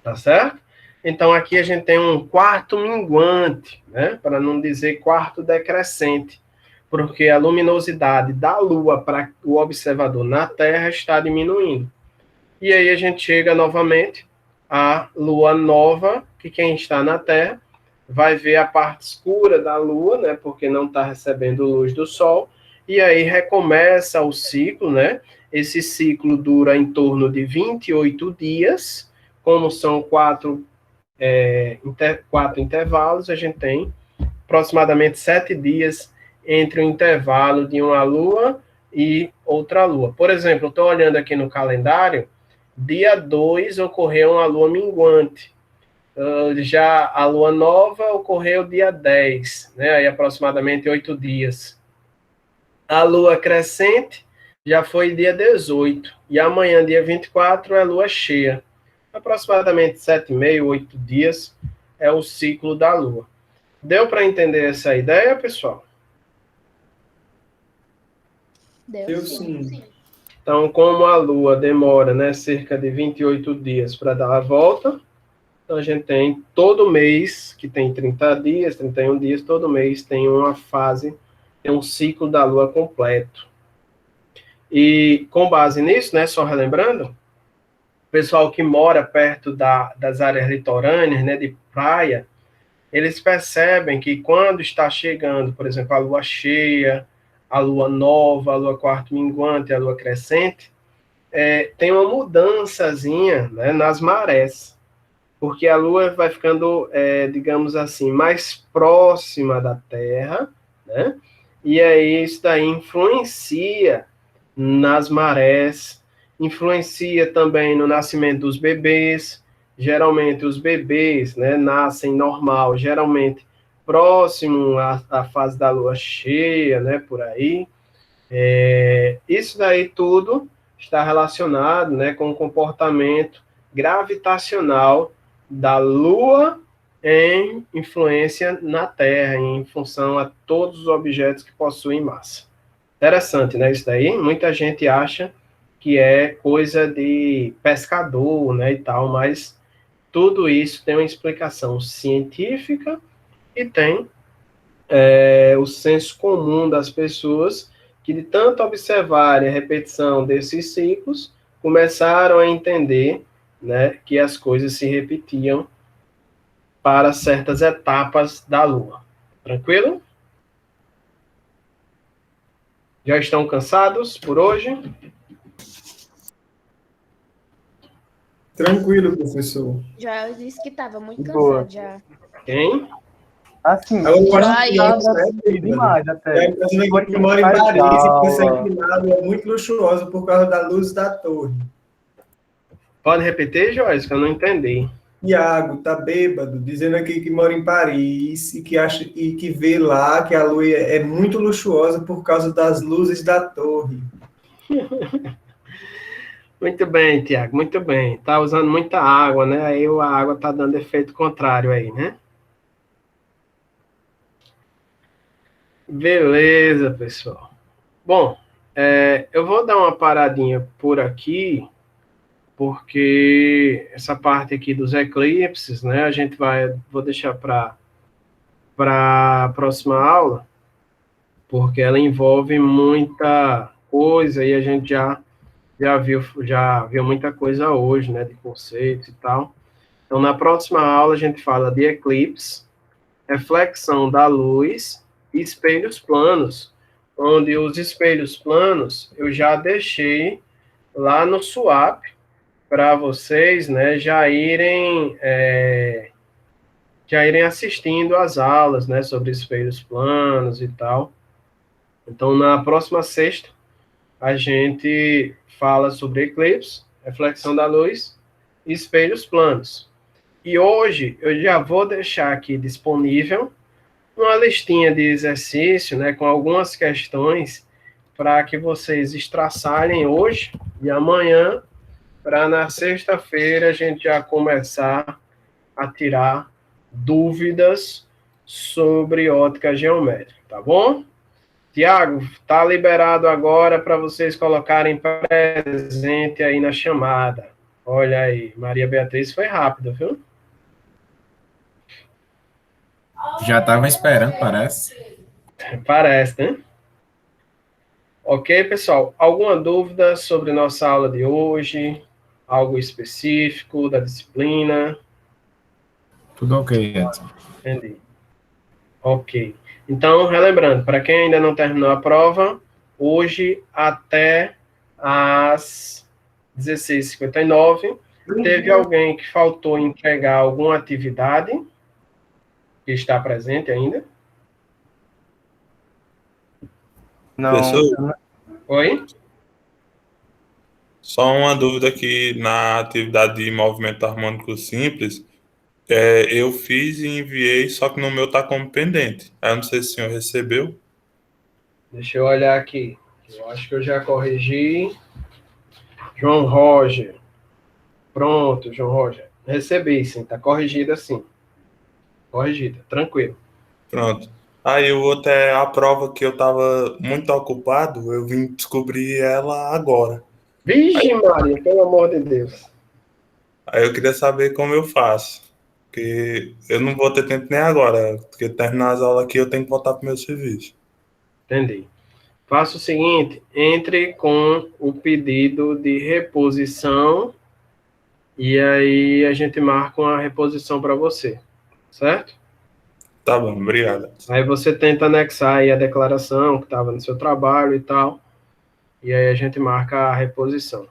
A: Tá certo? Então aqui a gente tem um quarto minguante, né? Para não dizer quarto decrescente. Porque a luminosidade da Lua para o observador na Terra está diminuindo. E aí a gente chega novamente à Lua nova, que quem está na Terra vai ver a parte escura da Lua, né, porque não está recebendo luz do Sol, e aí recomeça o ciclo, né? Esse ciclo dura em torno de 28 dias, como são quatro intervalos, a gente tem aproximadamente 7 dias entre o intervalo de uma Lua e outra Lua. Por exemplo, eu estou olhando aqui no calendário, dia 2 ocorreu uma Lua minguante, já a lua nova ocorreu dia 10, né? Aí aproximadamente 8 dias. A lua crescente já foi dia 18. E amanhã, dia 24, é lua cheia. Aproximadamente 7,5, 8 dias é o ciclo da lua. Deu para entender essa ideia, pessoal?
E: Eu sim.
A: Então, como a lua demora, né, cerca de 28 dias para dar a volta, então, a gente tem todo mês, que tem 30 dias, 31 dias, todo mês tem uma fase, tem um ciclo da Lua completo. E, com base nisso, né, só relembrando, o pessoal que mora perto das áreas litorâneas, né, de praia, eles percebem que quando está chegando, por exemplo, a Lua cheia, a Lua nova, a Lua quarto minguante, a Lua crescente, tem uma mudançazinha, né, nas marés. Porque a Lua vai ficando, digamos assim, mais próxima da Terra, né? E aí isso daí influencia nas marés, influencia também no nascimento dos bebês. Geralmente os bebês, né, nascem normal, geralmente próximo à fase da Lua cheia, né, por aí. Isso daí tudo está relacionado, né, com o comportamento gravitacional da Lua em influência na Terra, em função a todos os objetos que possuem massa. Interessante, né, isso daí? Muita gente acha que é coisa de pescador, né, e tal, mas tudo isso tem uma explicação científica e tem o senso comum das pessoas que, de tanto observarem a repetição desses ciclos, começaram a entender, né, que as coisas se repetiam para certas etapas da Lua. Tranquilo? Já estão cansados por hoje?
E: Tranquilo, professor.
D: Já eu disse que estava muito
C: Boa.
D: cansado já.
A: Quem?
C: Assim,
E: Eu gosto
D: Ai,
E: de
C: nada demais até.
E: a pessoa que mora em Paris e pensa que nada é muito luxuosa por causa da luz da torre.
A: Pode repetir, Joyce, que eu não entendi.
E: Iago tá bêbado, dizendo aqui que mora em Paris e que acha e que vê lá que a lua é muito luxuosa por causa das luzes da torre.
A: Muito bem, Tiago, muito bem. Tá usando muita água, né? Aí a água tá dando efeito contrário aí, né? Beleza, pessoal. Bom, eu vou dar uma paradinha por aqui, porque essa parte aqui dos eclipses, né? Vou deixar para a próxima aula, porque ela envolve muita coisa e a gente já viu muita coisa hoje, né? De conceitos e tal. Então, na próxima aula a gente fala de eclipse, reflexão da luz e espelhos planos, onde os espelhos planos eu já deixei lá no Swap para vocês, né, já irem assistindo às aulas, né, sobre espelhos planos e tal. Então, na próxima sexta, a gente fala sobre eclipse, reflexão da luz e espelhos planos. E hoje eu já vou deixar aqui disponível uma listinha de exercício, né, com algumas questões para que vocês estraçalhem hoje e amanhã, para na sexta-feira a gente já começar a tirar dúvidas sobre ótica geométrica, tá bom? Tiago, tá liberado agora para vocês colocarem presente aí na chamada. Olha aí, Maria Beatriz foi rápida, viu?
G: Já estava esperando, parece.
A: Parece, né? Ok, pessoal? Alguma dúvida sobre nossa aula de hoje? Algo específico da disciplina?
G: Tudo ok, Edson.
A: Entendi. Ok. Então, relembrando, para quem ainda não terminou a prova, hoje até às 16h59, teve alguém que faltou entregar alguma atividade que está presente ainda?
C: Não,
H: Professor,
A: Oi?
H: só uma dúvida aqui na atividade de movimento harmônico simples. Eu fiz e enviei, só que no meu tá como pendente. Aí eu não sei se o senhor recebeu.
A: Deixa eu olhar aqui. Eu acho que eu já corrigi. João Roger. Pronto, João Roger. Recebi, sim. Está corrigida, sim. Corrigida. Tranquilo.
H: Pronto. Aí o outro é a prova que eu tava muito ocupado, eu vim descobrir ela agora.
A: Vixe, Maria, pelo amor de Deus.
H: Aí eu queria saber como eu faço. Porque eu não vou ter tempo nem agora, porque terminar as aulas aqui eu tenho que voltar pro meu serviço.
A: Entendi. Faça o seguinte, entre com o pedido de reposição e aí a gente marca uma reposição para você, certo?
H: Tá bom, obrigado.
A: Aí você tenta anexar aí a declaração que estava no seu trabalho e tal, e aí a gente marca a reposição.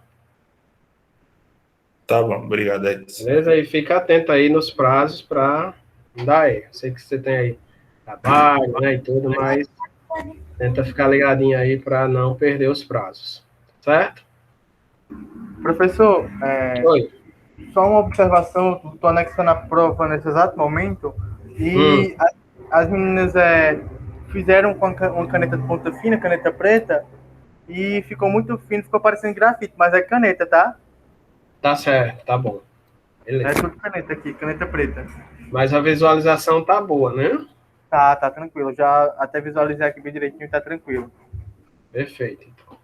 H: Tá bom, obrigado, Edson.
A: Beleza? E fica atento aí nos prazos para não dar erro. Sei que você tem aí trabalho, né, e tudo, mas tenta ficar ligadinho aí para não perder os prazos. Certo?
C: professor,
A: Oi.
C: só uma observação, estou anexando a prova nesse exato momento, e as meninas fizeram com uma caneta de ponta fina, caneta preta, e ficou muito fino, ficou parecendo grafite, mas é caneta, tá?
A: Tá certo, tá bom.
C: É
A: Beleza.
C: tudo caneta aqui, caneta preta.
A: Mas a visualização tá boa, né?
C: Tá tranquilo. Já até visualizei aqui bem direitinho, tá tranquilo.
A: Perfeito. Então.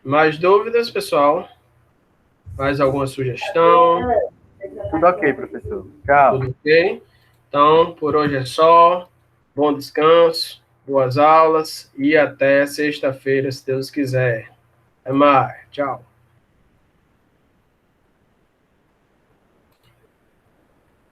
A: Mais dúvidas, pessoal? Mais alguma sugestão?
C: Tudo ok, professor. Tchau.
A: Tudo ok? Então, por hoje é só. Bom descanso, boas aulas e até sexta-feira, se Deus quiser. Até mais. Tchau.